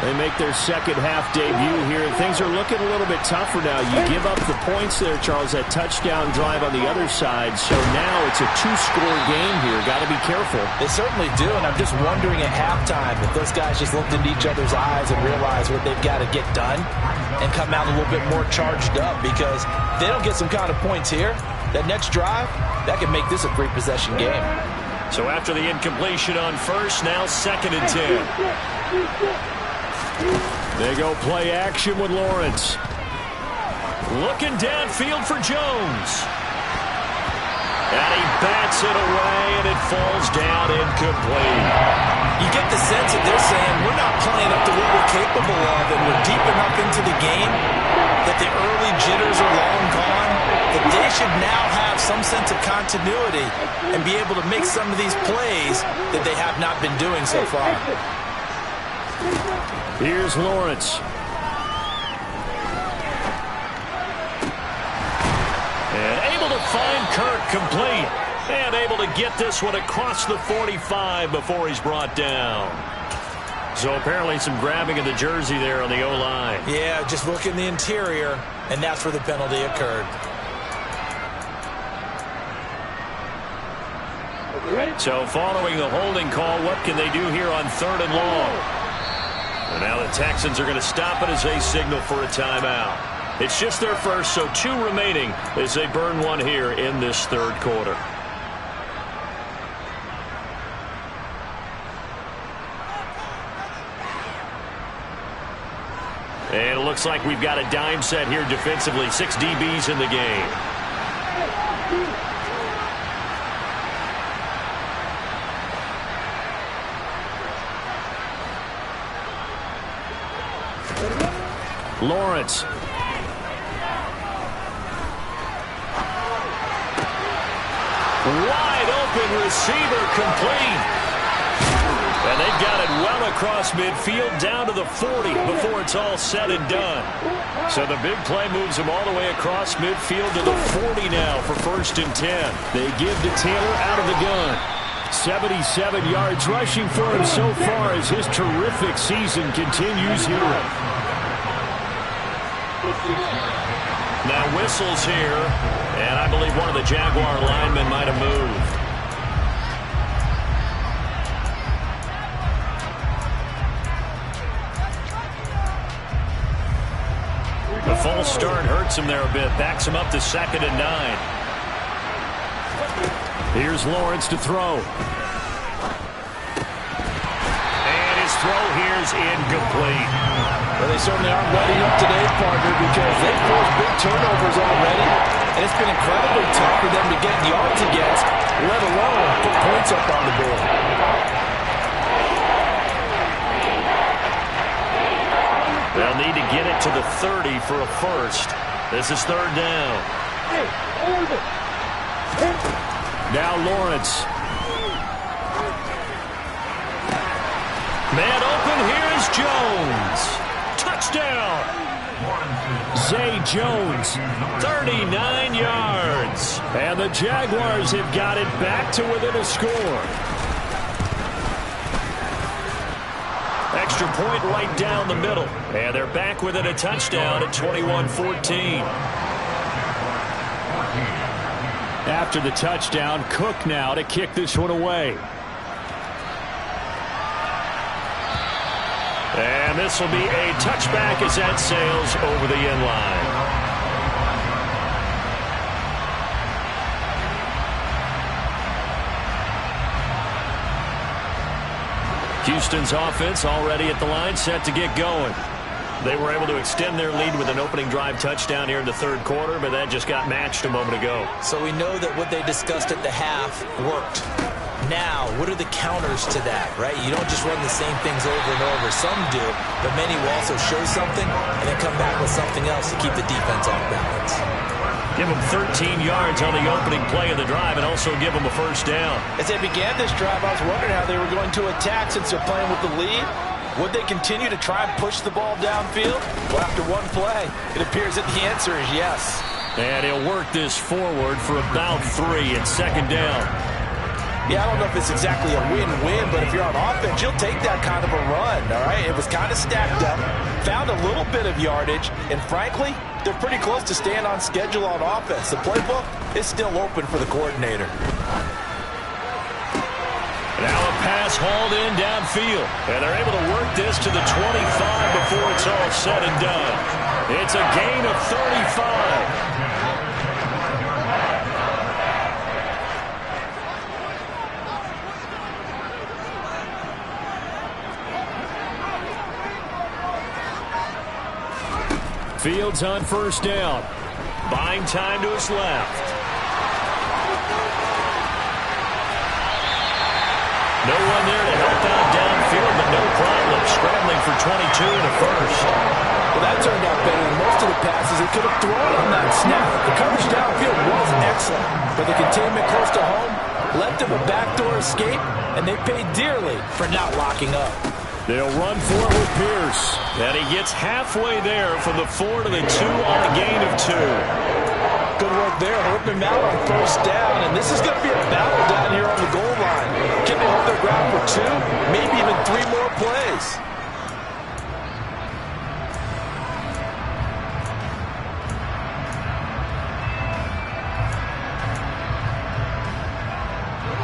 N: They make their second half debut here. Things are looking a little bit tougher now. You give up the points there, Charles, that touchdown drive on the other side. So now it's a 2-score game here. Got to be careful.
O: They certainly do, and I'm just wondering at halftime if those guys just looked into each other's eyes and realized what they've got to get done and come out a little bit more charged up, because if they don't get some kind of points here, that next drive, that could make this a 3-possession game.
N: So after the incompletion on first, now 2nd and 10. They go play action with Lawrence. Looking downfield for Jones. And he bats it away, and it falls down incomplete.
O: You get the sense that they're saying, we're not playing up to what we're capable of, and we're deep enough into the game that the early jitters are long gone, that they should now have some sense of continuity and be able to make some of these plays that they have not been doing so far.
N: Here's Lawrence. And able to find Kirk complete. And able to get this one across the 45 before he's brought down. So apparently some grabbing of the jersey there on the O-line.
O: Yeah, just look in the interior, and that's where the penalty occurred.
N: So following the holding call, what can they do here on 3rd and long? And now the Texans are going to stop it as they signal for a timeout. It's just their first, so 2 remaining as they burn one here in this 3rd quarter. And it looks like we've got a dime set here defensively. 6 DBs in the game. Lawrence. Wide open receiver complete. And they've got it well across midfield down to the 40 before it's all said and done. So the big play moves him all the way across midfield to the 40 now for 1st and 10. They give to Taylor out of the gun. 77 yards rushing for him so far as his terrific season continues here. Now whistles here, and I believe one of the Jaguar linemen might have moved. The false start hurts him there a bit. Backs him up to 2nd and 9. Here's Lawrence to throw. And his throw here is incomplete.
O: Well, they certainly aren't letting up today, partner, because they've forced big turnovers already. And it's been incredibly tough for them to get yards against, let alone put points up on the board.
N: They'll need to get it to the 30 for a first. This is 3rd down. Now Lawrence. Man open, here's Jones. Touchdown. Zay Jones, 39 yards. And the Jaguars have got it back to within a score. Extra point right down the middle. And they're back within a touchdown at 21-14. After the touchdown, Cook now to kick this one away. And this will be a touchback as that sails over the end line. Houston's offense already at the line, set to get going. They were able to extend their lead with an opening drive touchdown here in the 3rd quarter, but that just got matched a moment ago.
O: So we know that what they discussed at the half worked. Now, what are the counters to that, right? You don't just run the same things over and over. Some do, but many will also show something and then come back with something else to keep the defense off balance.
N: Give them 13 yards on the opening play of the drive and also give them a first down.
O: As they began this drive, I was wondering how they were going to attack since they're playing with the lead. Would they continue to try and push the ball downfield? Well, after one play, it appears that the answer is yes.
N: And he'll work this forward for about 3 and 2nd down.
O: Yeah, I don't know if it's exactly a win-win, but if you're on offense, you'll take that kind of a run, all right? It was kind of stacked up, found a little bit of yardage, and frankly, they're pretty close to staying on schedule on offense. The playbook is still open for the coordinator.
N: Now a pass hauled in downfield, and they're able to work this to the 25 before it's all said and done. It's a gain of 35. Fields on first down. Buying time to his left. No one there to help out downfield, but no problem. Scrambling for 22 and a first.
O: Well, that turned out better than most of the passes he could have thrown on that snap. The coverage downfield was excellent, but the containment close to home left him a backdoor escape, and they paid dearly for not locking up.
N: They'll run for it with Pierce. And he gets halfway there from the 4 to the 2 on a gain of 2.
O: Good work there, helping him out on first down. And this is going to be a battle down here on the goal line. Can they hold their ground for 2, maybe even 3 more plays?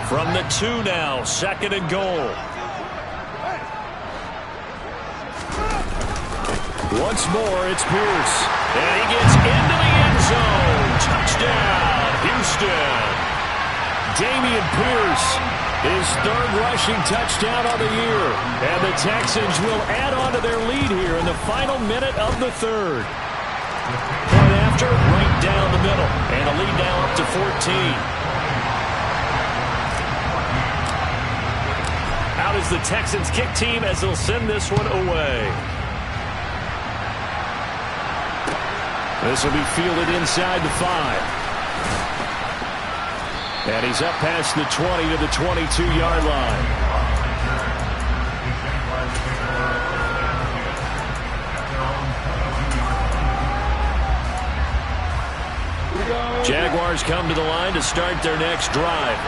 N: From the 2 now, 2nd and goal. Once more, it's Pierce. And he gets into the end zone. Touchdown, Houston. Damian Pierce, his 3rd rushing touchdown of the year. And the Texans will add on to their lead here in the final minute of the 3rd. Point after, right down the middle. And a lead now up to 14. Out is the Texans kick team as they'll send this one away. This will be fielded inside the 5. And he's up past the 20 to the 22-yard line. Jaguars come to the line to start their next drive.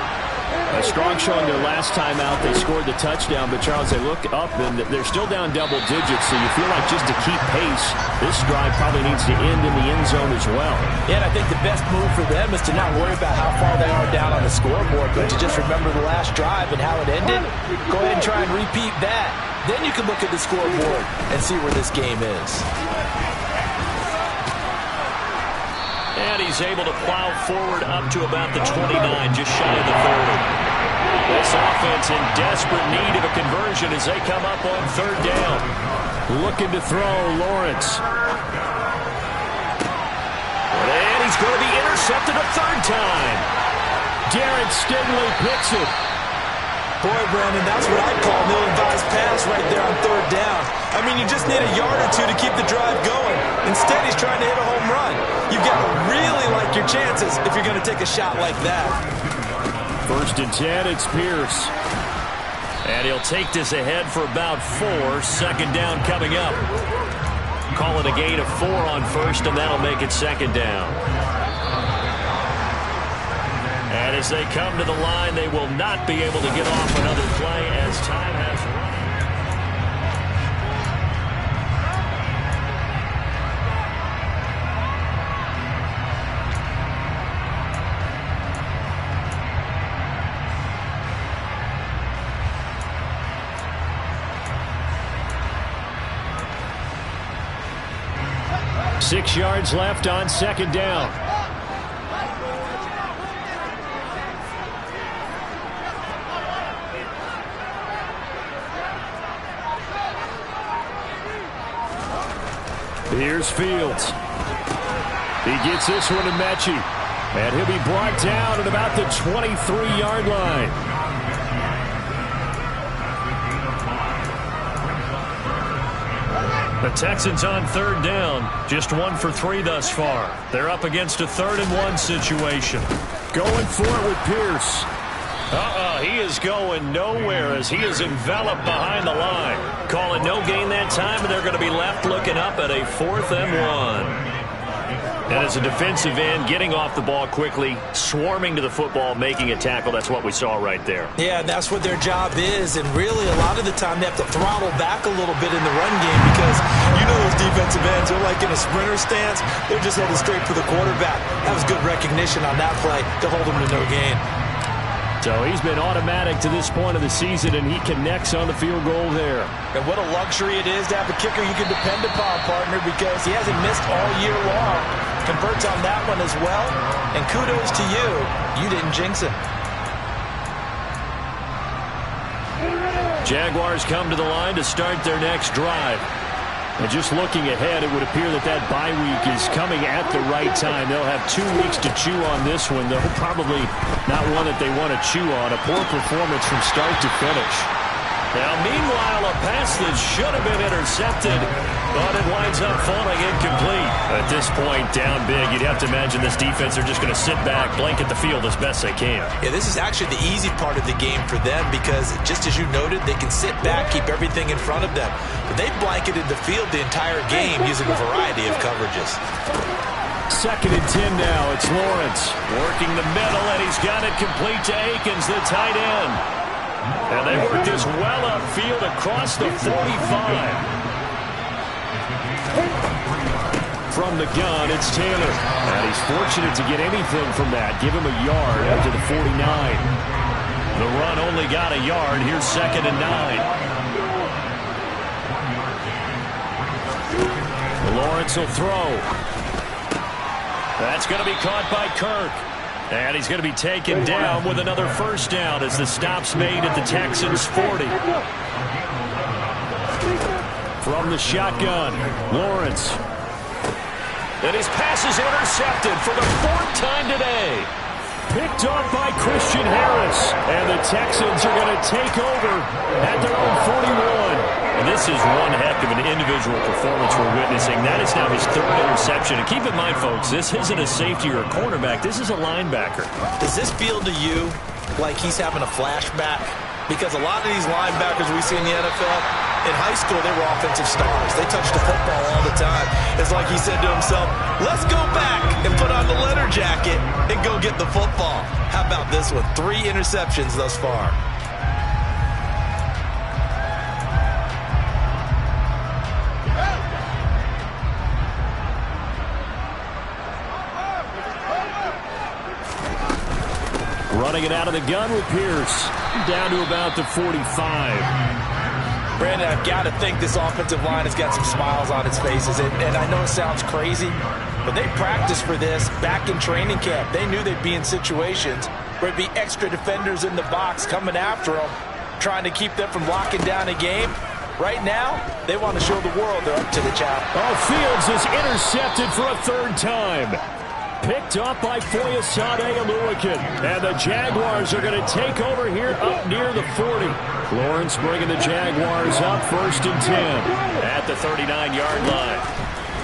N: A strong showing their last time out. They scored the touchdown, but Charles, they look up and they're still down double digits, so you feel like just to keep pace, this drive probably needs to end in the end zone as well.
O: Yeah, and I think the best move for them is to not worry about how far they are down on the scoreboard, but to just remember the last drive and how it ended. Go ahead and try and repeat that. Then you can look at the scoreboard and see where this game is.
N: And he's able to plow forward up to about the 29, just shy of the 30. This offense in desperate need of a conversion as they come up on third down. Looking to throw, Lawrence. And he's going to be intercepted a third time. Darren Stingley picks it.
O: Boy, Brandon, that's what I'd call an ill-advised pass right there on third down. I mean, you just need a yard or two to keep the drive going. Instead, he's trying to hit a home run. You've got to really like your chances if you're going to take a shot like that.
N: 1st and 10, it's Pierce. And he'll take this ahead for about 4. 2nd down coming up. Call it a gain of 4 on 1st, and that'll make it 2nd down. And as they come to the line, they will not be able to get off another play as time has run. 6 yards left on 2nd down. Here's Fields. He gets this one to Mechie. And he'll be brought down at about the 23-yard line. The Texans on 3rd down. Just 1 for 3 thus far. They're up against a 3rd and 1 situation. Going for it with Pierce. He is going nowhere as he is enveloped behind the line. Call it no gain that time, and they're going to be left looking up at a 4th and 1. And as a defensive end, getting off the ball quickly, swarming to the football, making a tackle, that's what we saw right there.
O: Yeah, that's what their job is, and really a lot of the time they have to throttle back a little bit in the run game because you know those defensive ends are like in a sprinter stance. They're just headed straight for the quarterback. That was good recognition on that play to hold them to no gain.
N: So he's been automatic to this point of the season, and he connects on the field goal there.
O: And what a luxury it is to have a kicker you can depend upon, partner, because he hasn't missed all year long. Converts on that one as well, and kudos to you. You didn't jinx him.
N: Jaguars come to the line to start their next drive. And just looking ahead, it would appear that that bye week is coming at the right time. They'll have 2 weeks to chew on this one, though probably not one that they want to chew on. A poor performance from start to finish. Now, meanwhile, a pass that should have been intercepted, but it winds up falling incomplete. At this point, down big, you'd have to imagine this defense are just going to sit back, blanket the field as best they can.
O: Yeah, this is actually the easy part of the game for them because, just as you noted, they can sit back, keep everything in front of them. But they've blanketed the field the entire game using a variety of coverages.
N: 2nd and 10 now. It's Lawrence working the middle, and he's got it complete to Akins, the tight end. And they work this well upfield across the 45. From the gun, it's Taylor. And he's fortunate to get anything from that. Give him a yard up to the 49. The run only got a yard. Here's 2nd and 9. Lawrence will throw. That's going to be caught by Kirk. And he's going to be taken down with another 1st down as the stop's made at the Texans' 40. From the shotgun, Lawrence. And his pass is intercepted for the 4th time today. Picked off by Christian Harris. And the Texans are going to take over at their own 41. And this is one heck of an individual performance we're witnessing. That is now his 3rd interception. And keep in mind, folks, this isn't a safety or a cornerback. This is a linebacker.
O: Does this feel to you like he's having a flashback? Because a lot of these linebackers we see in the NFL, in high school, they were offensive stars. They touched the football all the time. It's like he said to himself, let's go back and put on the leather jacket and go get the football. How about this one? 3 interceptions thus far.
N: Running it out of the gun with Pierce. Down to about the 45.
O: Brandon, I've got to think this offensive line has got some smiles on its faces. And I know it sounds crazy, but they practiced for this back in training camp. They knew they'd be in situations where it'd be extra defenders in the box coming after them, trying to keep them from locking down a game. Right now, they want to show the world they're up to the challenge.
N: Oh, Fields is intercepted for a third time. Picked up by Foyesade Aluakin. And the Jaguars are going to take over here up near the 40. Lawrence bringing the Jaguars up 1st and 10 at the 39-yard line.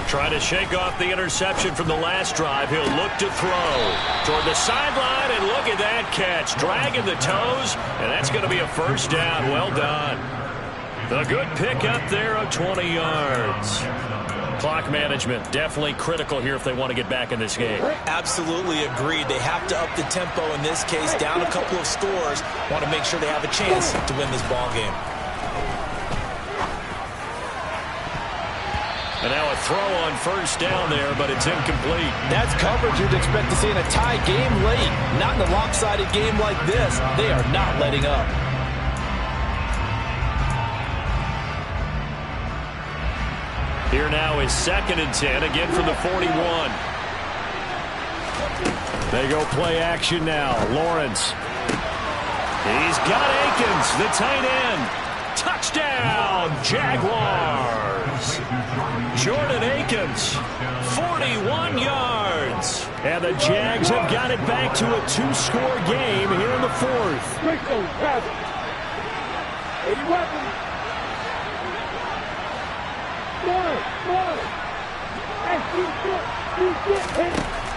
N: Trying to shake off the interception from the last drive. He'll look to throw toward the sideline, and look at that catch. Dragging the toes, and that's going to be a first down. Well done. The good pick up there of 20 yards. Clock management definitely critical here if they want to get back in this game.
O: Absolutely agreed. They have to up the tempo in this case. Down a couple of scores. Want to make sure they have a chance to win this ball game.
N: And now a throw on first down there, but it's incomplete.
O: That's coverage you'd expect to see in a tie game late. Not in a lopsided game like this. They are not letting up.
N: Here now is 2nd and 10, again from the 41. They go play action now. Lawrence. He's got Akins, the tight end. Touchdown, Jaguars. Jordan Akins, 41 yards. And the Jags have got it back to a 2-score game here in the 4th.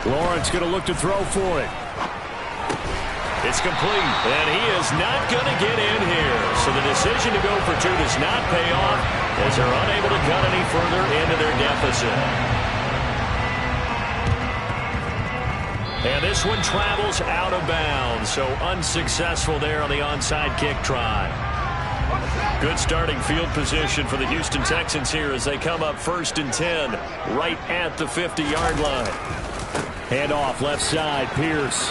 N: Lawrence going to look to throw for it. It's complete, and he is not going to get in here. So the decision to go for 2 does not pay off as they're unable to cut any further into their deficit. And this one travels out of bounds, so unsuccessful there on the onside kick try. Good starting field position for the Houston Texans here as they come up 1st and 10 right at the 50-yard line. Handoff left side, Pierce.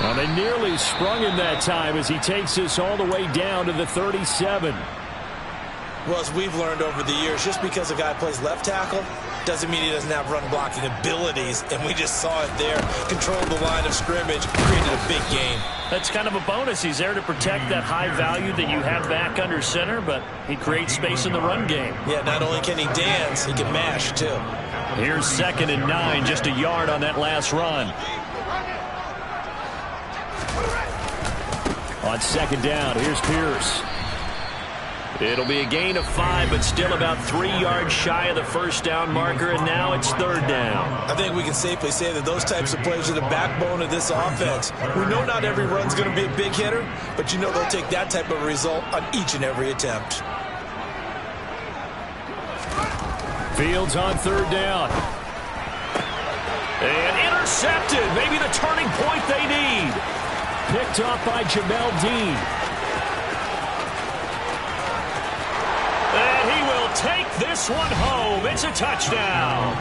N: Now they nearly sprung him that time as he takes this all the way down to the 37.
O: Well, as we've learned over the years, just because a guy plays left tackle doesn't mean he doesn't have run blocking abilities, and we just saw it there. Controlled the line of scrimmage, created a big gain.
N: That's kind of a bonus. He's there to protect that high value that you have back under center, but he creates space in the run game.
O: Yeah, not only can he dance, he can mash, too.
N: Here's 2nd and 9, just a yard on that last run. On 2nd down, here's Pierce. It'll be a gain of 5, but still about 3 yards shy of the first down marker, and now it's 3rd down.
O: I think we can safely say that those types of plays are the backbone of this offense. We know not every run's going to be a big hitter, but you know they'll take that type of result on each and every attempt.
N: Fields on 3rd down. And intercepted. Maybe the turning point they need. Picked up by Jamel Dean. And he will take this one home. It's a touchdown.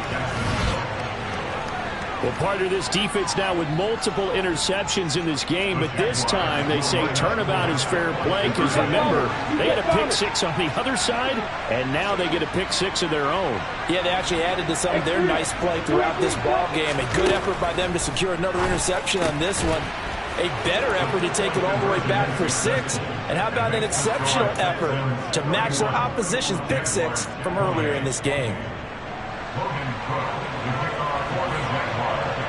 N: Well, part of this defense now with multiple interceptions in this game, but this time they say turnabout is fair play because, remember, they had a pick 6 on the other side, and now they get a pick 6 of their own.
O: Yeah, they actually added to some of their nice play throughout this ball game. A good effort by them to secure another interception on this one. A better effort to take it all the way back for 6. And how about an exceptional effort to match their opposition's pick 6 from earlier in this game?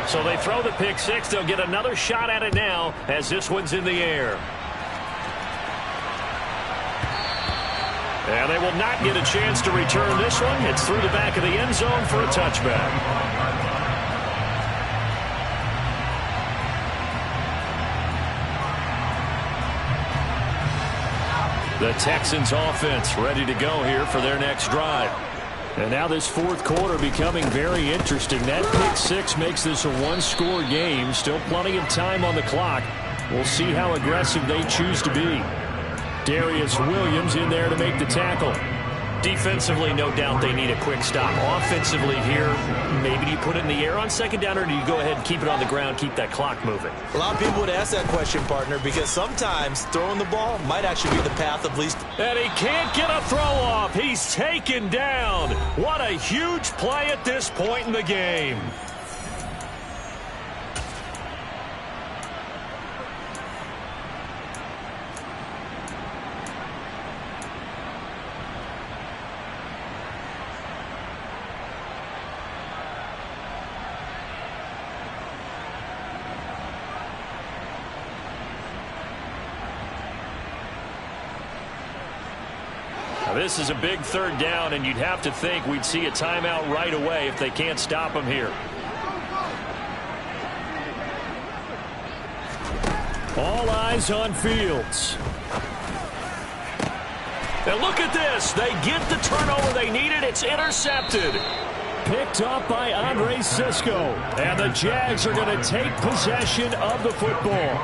N: So they throw the pick 6. They'll get another shot at it now as this one's in the air. And they will not get a chance to return this one. It's through the back of the end zone for a touchback. The Texans offense ready to go here for their next drive. And now this 4th quarter becoming very interesting. That pick 6 makes this a 1-score game. Still plenty of time on the clock. We'll see how aggressive they choose to be. Darius Williams in there to make the tackle. Defensively, no doubt they need a quick stop. Offensively here, maybe do you put it in the air on second down, or do you go ahead and keep it on the ground, keep that clock moving?
O: A lot of people would ask that question, partner, because sometimes throwing the ball might actually be the path of least.
N: And he can't get a throw off. He's taken down. What a huge play at this point in the game. This is a big third down, and you'd have to think we'd see a timeout right away if they can't stop him here. All eyes on Fields. And look at this. They get the turnover they needed. It's intercepted. Picked up by Andre Cisco. And the Jags are going to take possession of the football.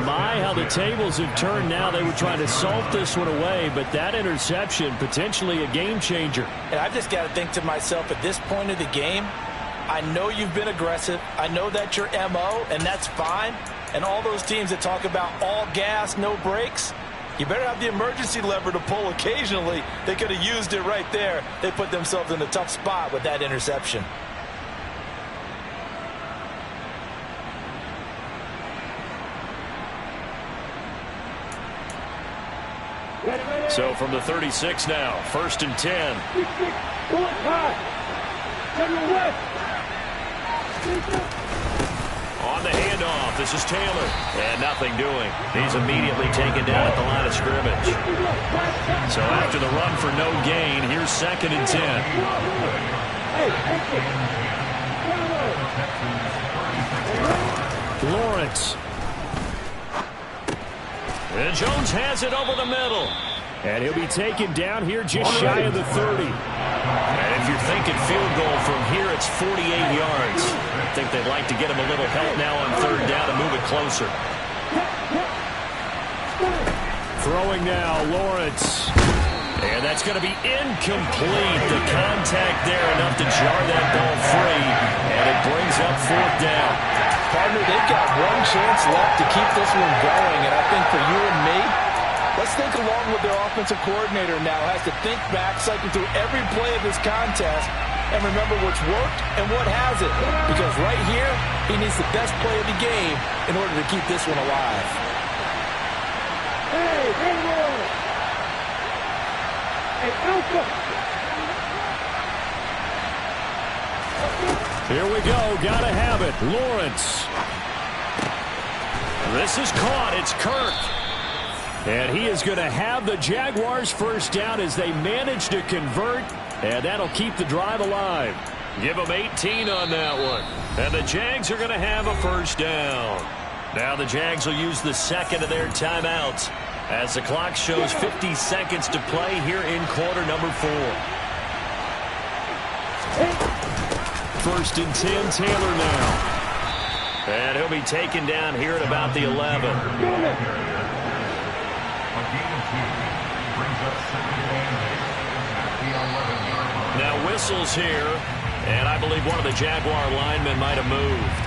N: My, how the tables have turned now. They were trying to salt this one away, but that interception, potentially a game changer.
O: And I've just got to think to myself, at this point of the game, I know you've been aggressive. I know that's your MO, and that's fine. And all those teams that talk about all gas, no brakes, you better have the emergency lever to pull occasionally. They could have used it right there. They put themselves in a tough spot with that interception.
N: So from the 36 now, 1st and 10. On the handoff, this is Taylor. And nothing doing. He's immediately taken down at the line of scrimmage. So after the run for no gain, here's 2nd and 10. Lawrence. And Jones has it over the middle. And he'll be taken down here just shy of the 30. And if you're thinking field goal from here, it's 48 yards. I think they'd like to get him a little help now on 3rd down to move it closer. Throwing now, Lawrence. And that's going to be incomplete. The contact there enough to jar that ball free. And it brings up 4th down.
O: Partner, they've got one chance left to keep this one going. And I think for you and me, let's think along with their offensive coordinator now. Has to think back, cycle through every play of this contest, and remember what's worked and what hasn't. Because right here, he needs the best play of the game in order to keep this one alive.
P: Hey, Alpha!
N: Here we go. Gotta have it. Lawrence. This is caught. It's Kirk. And he is going to have the Jaguars 1st down as they manage to convert. And that'll keep the drive alive. Give them 18 on that one. And the Jags are going to have a 1st down. Now the Jags will use the 2nd of their timeouts as the clock shows 50 seconds to play here in quarter number 4. 1st and 10, Taylor now. And he'll be taken down here at about the 11. Now whistles here, and I believe one of the Jaguar linemen might have moved.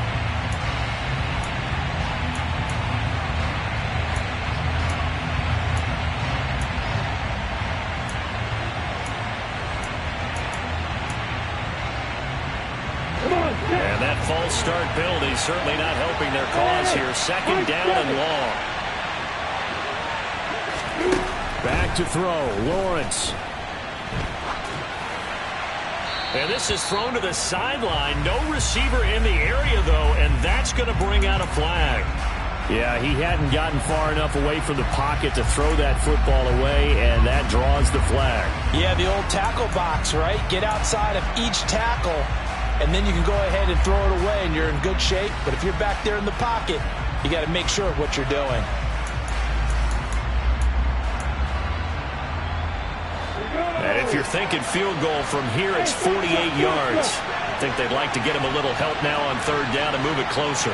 N: And that false start penalty certainly not helping their cause here. 2nd down and long. Back to throw, Lawrence. And this is thrown to the sideline. No receiver in the area, though, and that's going to bring out a flag. Yeah, he hadn't gotten far enough away from the pocket to throw that football away, and that draws the flag.
O: Yeah, the old tackle box, right? Get outside of each tackle, and then you can go ahead and throw it away, and you're in good shape. But if you're back there in the pocket, you got to make sure of what you're doing.
N: And if you're thinking field goal from here, it's 48 yards. I think they'd like to get him a little help now on 3rd down and move it closer.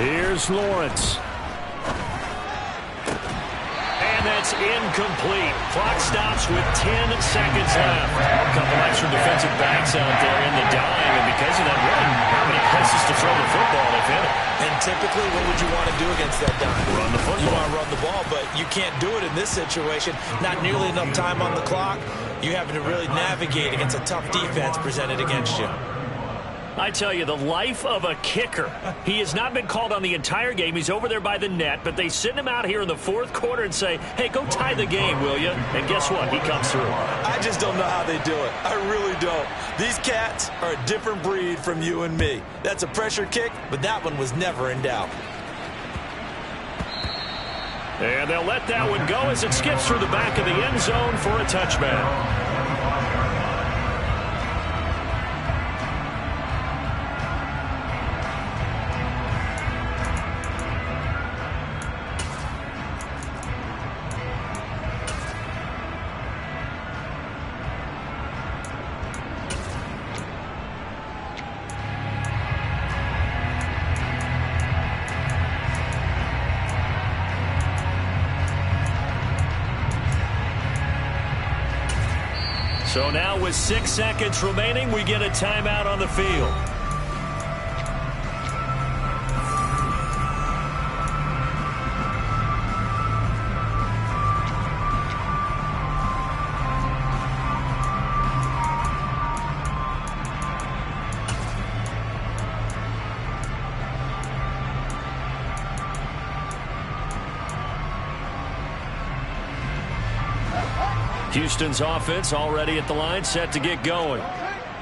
N: Here's Lawrence. And That's incomplete. Clock stops with 10 seconds left. A couple extra defensive backs out there in the dime, and because of that, really not many places to throw the football if any.
O: And typically, what would you want to do against that dime?
N: Run the football.
O: You want to run the ball, but you can't do it in this situation. Not nearly enough time on the clock. You having to really navigate against a tough defense presented against you.
N: I tell you, the life of a kicker. He has not been called on the entire game. He's over there by the net, but they send him out here in the fourth quarter and say, hey, go tie the game, will you? And guess what? He comes through.
O: I just don't know how they do it. I really don't. These cats are a different breed from you and me. That's a pressure kick, but that one was never in doubt.
N: And they'll let that one go as it skips through the back of the end zone for a touchback. So now with 6 seconds remaining, we get a timeout on the field. Houston's offense already at the line, set to get going.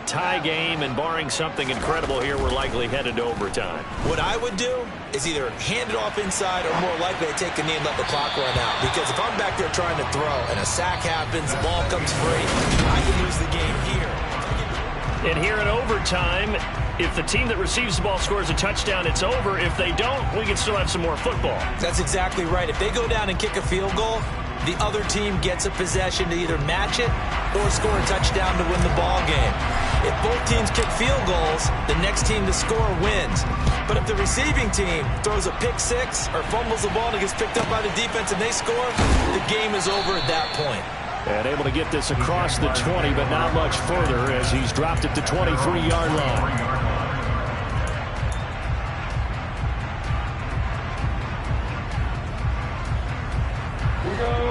N: Tie game, and barring something incredible here, we're likely headed to overtime.
O: What I would do is either hand it off inside or more likely to take a knee and let the clock run out. Because if I'm back there trying to throw and a sack happens, the ball comes free, I can lose the game here.
N: And here in overtime, if the team that receives the ball scores a touchdown, it's over. If they don't, we can still have some more football.
O: That's exactly right. If they go down and kick a field goal, the other team gets a possession to either match it or score a touchdown to win the ball game. If both teams kick field goals, the next team to score wins. But if the receiving team throws a pick six or fumbles the ball and it gets picked up by the defense and they score, the game is over at that point.
N: And able to get this across the 20, but not much further as he's dropped it to 23-yard line.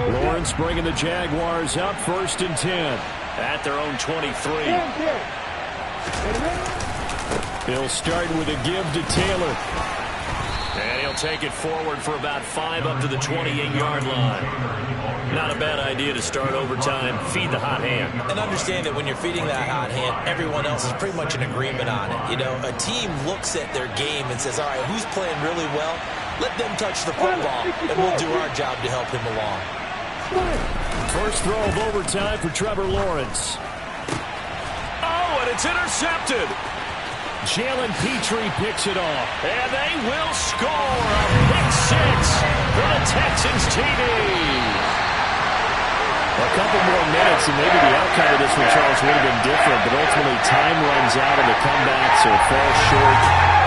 N: Lawrence bringing the Jaguars up 1st and 10 at their own 23. He'll start with a give to Taylor. And he'll take it forward for about 5 up to the 28-yard line. Not a bad idea to start overtime. Feed the hot hand.
O: And understand that when you're feeding that hot hand, everyone else is pretty much in agreement on it. You know, a team looks at their game and says, all right, who's playing really well? Let them touch the football, and we'll do our job to help him along.
N: First throw of overtime for Trevor Lawrence. Oh, and it's intercepted. Jalen Petrie picks it off, and they will score a pick six for the Texans TD. A couple more minutes, and maybe the outcome of this one, Charles, would have been different, but ultimately time runs out in the comeback, so it falls short,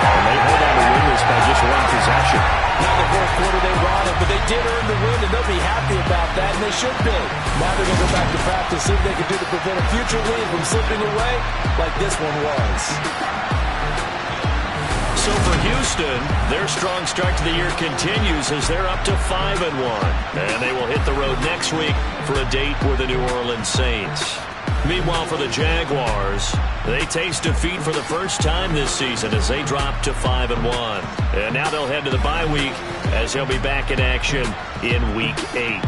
N: and they hold on to win this by just one possession.
O: Not the fourth quarter they brought it, but they did earn the win, and they'll be happy about that, and they should be. Now they're going to go back to practice, see what they can do to prevent a future lead from slipping away like this one was.
N: So for Houston, their strong start to the year continues as they're up to 5-1. And they will hit the road next week for a date with the New Orleans Saints. Meanwhile, for the Jaguars, they taste defeat for the first time this season as they drop to 5-1. And now they'll head to the bye week as they'll be back in action in Week 8.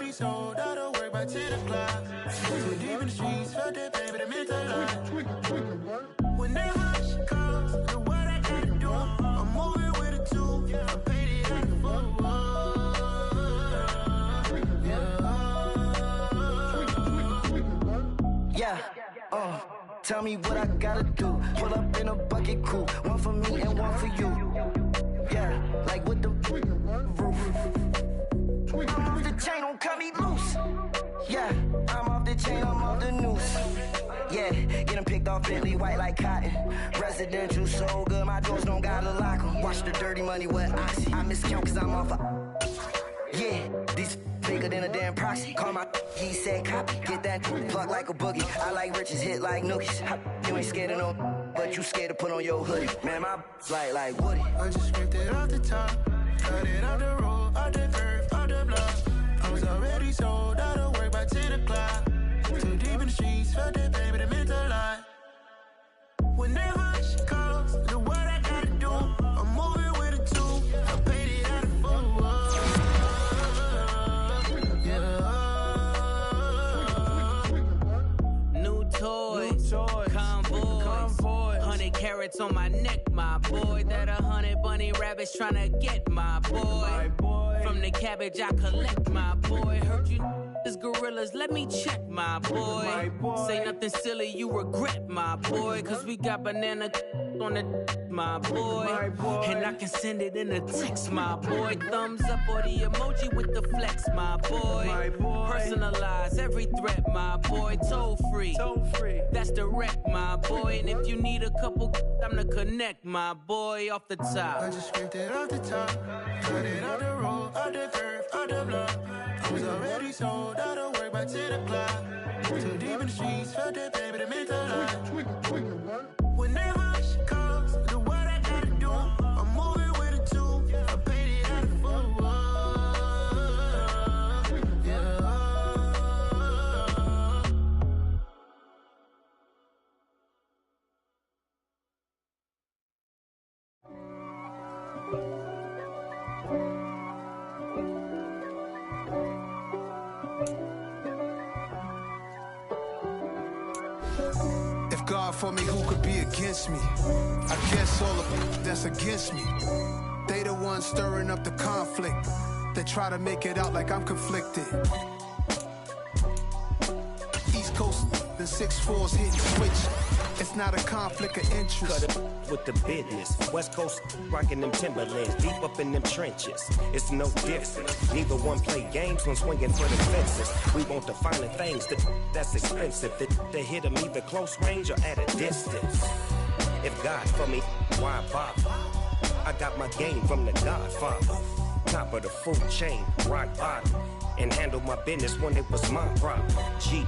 D: already sold out of work by 10 o'clock. Too deep in the streets, felt that pain, but it meant a lot. Whenever she calls, know what I gotta do. I'm moving with a two, I'm painted out of
E: tell me what I gotta do. Pull up in a bucket crew, one for me and one for you. Yeah, like with the roof. I'm off the chain, don't cut me loose. Yeah, I'm off the chain, I'm off the noose. Yeah, get them picked off Bentley, white like cotton. Residential so good, my doors don't gotta lock them. Watch the dirty money with Oxy. I miscount cause I'm off a... Yeah, these bigger than a damn proxy. Call my he said copy. Get that plug like a boogie. I like riches, hit like nookies. You ain't scared of no, but you scared to put on your hoodie. Man, my like Woody.
D: I just scraped it off the top, cut it off the road, off the curve, off the block. I was already sold out of work by 10 o'clock. Too deep in the streets, felt that baby, it meant a lot. Whenever she calls, know what I gotta do. I'm moving with a two, I paid it out of
F: New toys, convoys, 100 carats on my neck, my boy. That 100 bunny rabbits tryna get my boy. From the cabbage I collect, my boy. Heard you is gorillas, let me check, my boy. Say nothing silly, you regret, my boy. Cause we got banana on the my boy. And I can send it in a text, my boy. Thumbs up or the emoji with the flex, my boy. Personalize every threat, my boy. Toll free, that's direct, my boy. And if you need a couple, I'm to connect, my boy, off the top.
D: I just scraped it off the top, cut it off the road, off the curve, off the block. I was already sold out of work by 10 o'clock. Too deep in the streets, felt that baby, it meant a lot. Whenever she calls, know what I gotta do. I'm moving with a two, I paid it out of
Q: God for me, who could be against me? I guess all of that's against me. They the ones stirring up the conflict. They try to make it out like I'm conflicted. East Coast, the 6'4's hitting switch. It's not a conflict of interest.
R: Cut it with the business. West Coast rocking them Timberlands, deep up in them trenches. It's no different. Neither one play games when swinging for the fences. We want the finer things that's expensive. They hit them either close range or at a distance. If God for me, why bother? I got my game from the Godfather. Top of the food chain, rock bottom. And handle my business when it was my problem. G.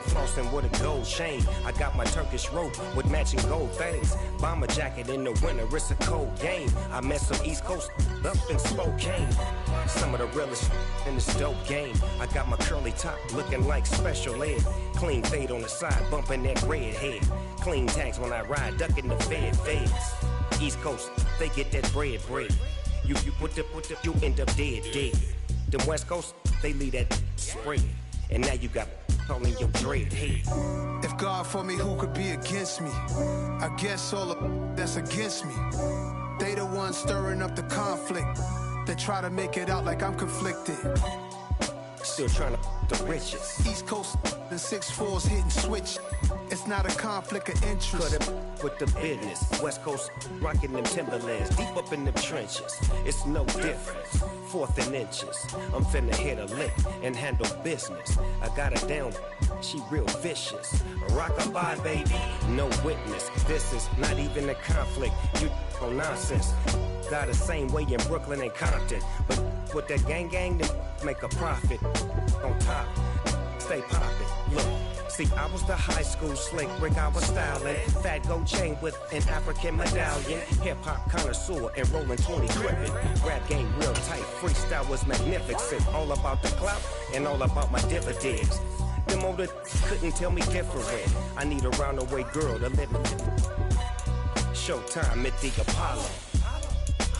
R: Flossing with a gold chain. I got my Turkish rope with matching gold things. Bomber jacket in the winter, it's a cold game. I met some East Coast up in Spokane. Some of the realest in this dope game. I got my curly top looking like special ed. Clean fade on the side, bumping that red head. Clean tags when I ride, ducking the feds. East Coast, they get that bread. You you end up dead. Them West Coast, they leave that spread. And now you got calling your dread head.
Q: If God for me, who could be against me? I guess all of that's against me. They the ones stirring up the conflict. They try to make it out like I'm conflicted.
R: Still trying to the riches.
Q: East Coast, the 6'4's hitting switch. It's not a conflict of interest.
R: Cut it with the business. West Coast rocking them Timberlands, deep up in them trenches. It's no difference. 4th and inches. I'm finna hit a lick and handle business. I got her down, she real vicious. Rockabye, baby, no witness. This is not even a conflict. You on nonsense. Got the same way in Brooklyn and Compton. But with that gang, then make a profit. On top, stay poppin'. Look. See, I was the high school slick brick, I was styling. Fat gold chain with an African medallion. Hip-hop connoisseur and rolling 20 crippin'. Rap game real tight, freestyle was magnificent. All about the clout and all about my dividends. Them older couldn't tell me different. I need a roundaway girl to live in. Showtime at the Apollo.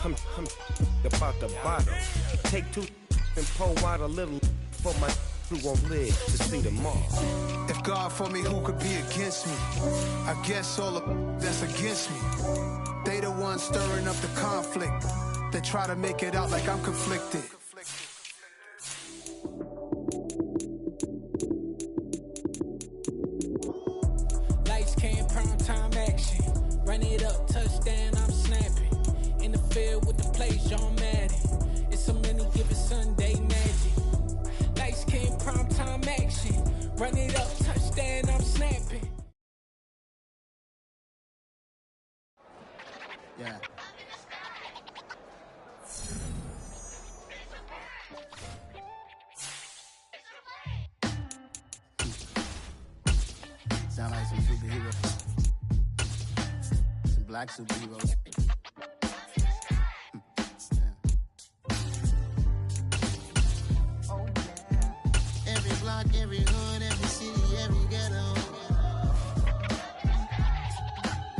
R: I'm about the bottle. Take 2 and pour out a little for my who won't live to see tomorrow.
Q: If God for me, who could be against me? I guess all the that's against me. They the ones stirring up the conflict. They try to make it out like I'm conflicted.
S: Lights came, prime time action. Run it up, touchdown, I'm snapping. In the field with the plays, John Madden. It's so many given Sunday magic. Lights came, prime time action. Run it up, touchdown, I'm snapping.
M: Yeah. Sound like some superheroes. Some black superheroes.
T: Every block, every hood, every city, every ghetto.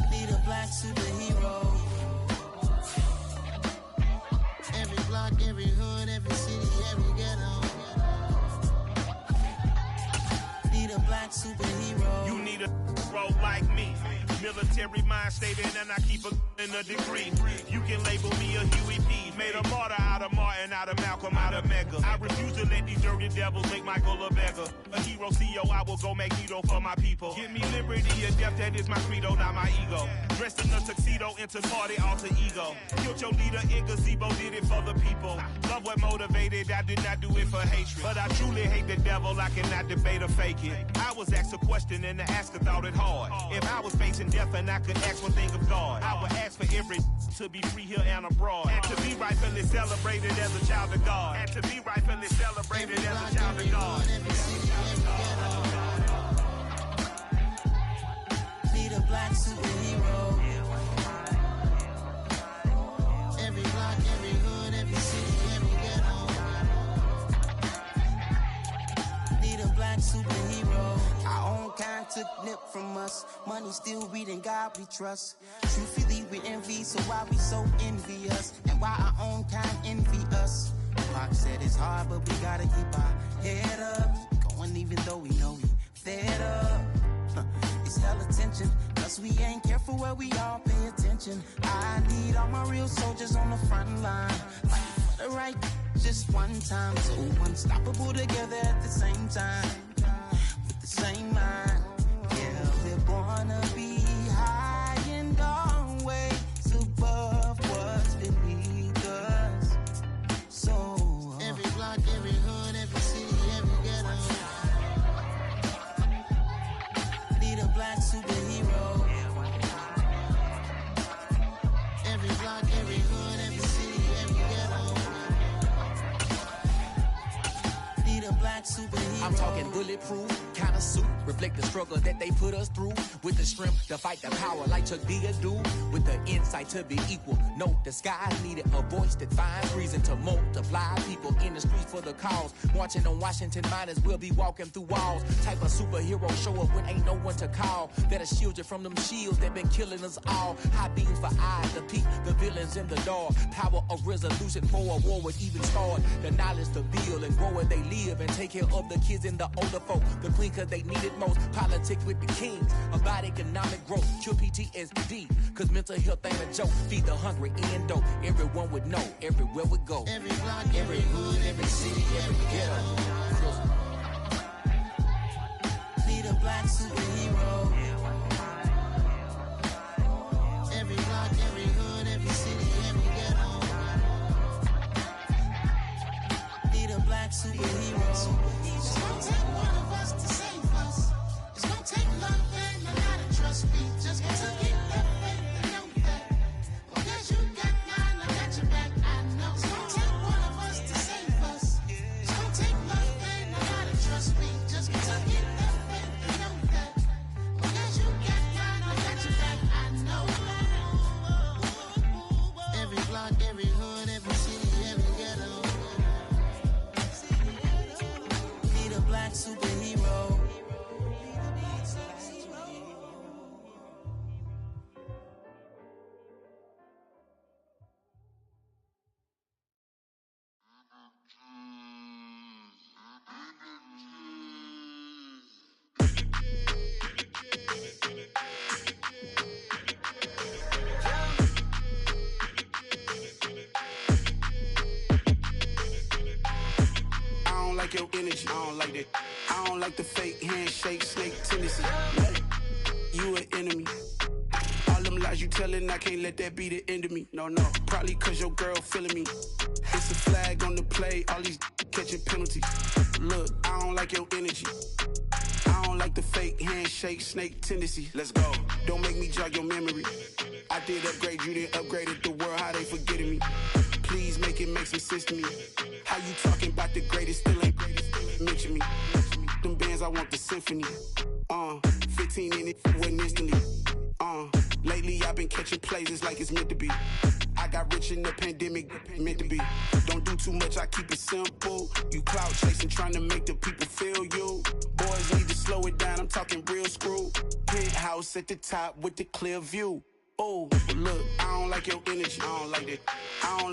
T: Need a black superhero. Every block, every hood, every city, every ghetto. Need a black superhero.
U: You need a role like me. Military mind stated, and I keep in a degree. You can label me a Huey P. Made a martyr out of Martin, out of Malcolm, out of Mega. I refuse to let these dirty devils make Michael a beggar. A hero CEO, I will go Magneto for my people. Give me liberty and death, that is my credo, not my ego. Dressed in a tuxedo, enter party, alter ego. Killed your leader in gazebo, did it for the people. Love what motivated, I did not do it for hatred. But I truly hate the devil, I cannot debate or fake it. I was asked a question and the asker thought it hard. If I was facing death and I could ask one thing of God, I would ask for every to be free here and abroad. And to be rightfully celebrated as a child of God. And to be rightfully celebrated as a child of God.
T: Need a black superhero. Every block, every hood, every city, every ghetto. Need a black superhero. Our own kind took nip from us. Money still reading, God we trust. Truthfully we envy, so why we so envious? And why our own kind envy us? Pac said it's hard, but we gotta keep our head up. Going even though we know we fed up. It's hell attention, cause we ain't careful where we all pay attention. I need all my real soldiers on the front line. Fighting for the right just one time. So unstoppable together at the same time. With the same mind. Yeah, we're gonna be high and always above what's beneath us. So every block, every hood, every city, every ghetto. Need a black superhero. Every block, every hood, every city, every ghetto. Need a black superhero.
V: I'm talking bulletproof kind of suit, reflect the struggle that they put us through. With the strength to fight the power like Chuck D do. With the insight to be equal. Note the sky needed a voice that finds reason to multiply people in the streets for the cause. Marching on Washington miners will be walking through walls. Type of superhero show up when ain't no one to call. That'll shield you from them shields that been killing us all. High beams for eyes to peek the villains in the dark. Power of resolution for a war would even start. The knowledge to build and grow where they live and take care of the kids and the older folk. The clean cause they need it most. Politics with the kings. About economic growth. Cure PTSD. Cause mental health ain't a joke. Feed the hungry and dope. Everyone would know. Everywhere we go.
T: Every block, every hood, every city, every ghetto. Need a black superhero. Every block, every hood, every city, every ghetto. Need a black superhero. It's gonna take one of us to save us. It's gonna take love and a lot of trust. Me just to get that faith and know that. Because you got mine, I got your back. I know. It's gonna take one of us to save us. It's gonna take love and a lot of trust. Me just to get that faith and know that. Because you got mine, I got your back. I know. Every block, every hood, every city, every ghetto. Need a black superhero.
A: like your energy. I don't like that. I don't like the fake handshake, snake tendency. You an enemy. All them lies you telling, I can't let that be the end of me. No, probably cause your girl feeling me. It's a flag on the play, all these catching penalties. Look, I don't like your energy. I don't like the fake handshake, snake tendency. Let's go. Don't make me jog your memory. I did upgrade you, then upgraded the world, how they forgetting me. Please make it make some sense to me. How you talking about the greatest, still ain't greatest, mention me. Them bands, I want the symphony. 15 in it, wasn't instantly. Lately I've been catching plays, it's like it's meant to be. I got rich in the pandemic, meant to be. Don't do too much, I keep it simple. You clout chasing, trying to make the people feel you. Boys need to slow it down, I'm talking real screw. Penthouse at the top with the clear view. Oh, look, I don't like your energy, I don't like that. I don't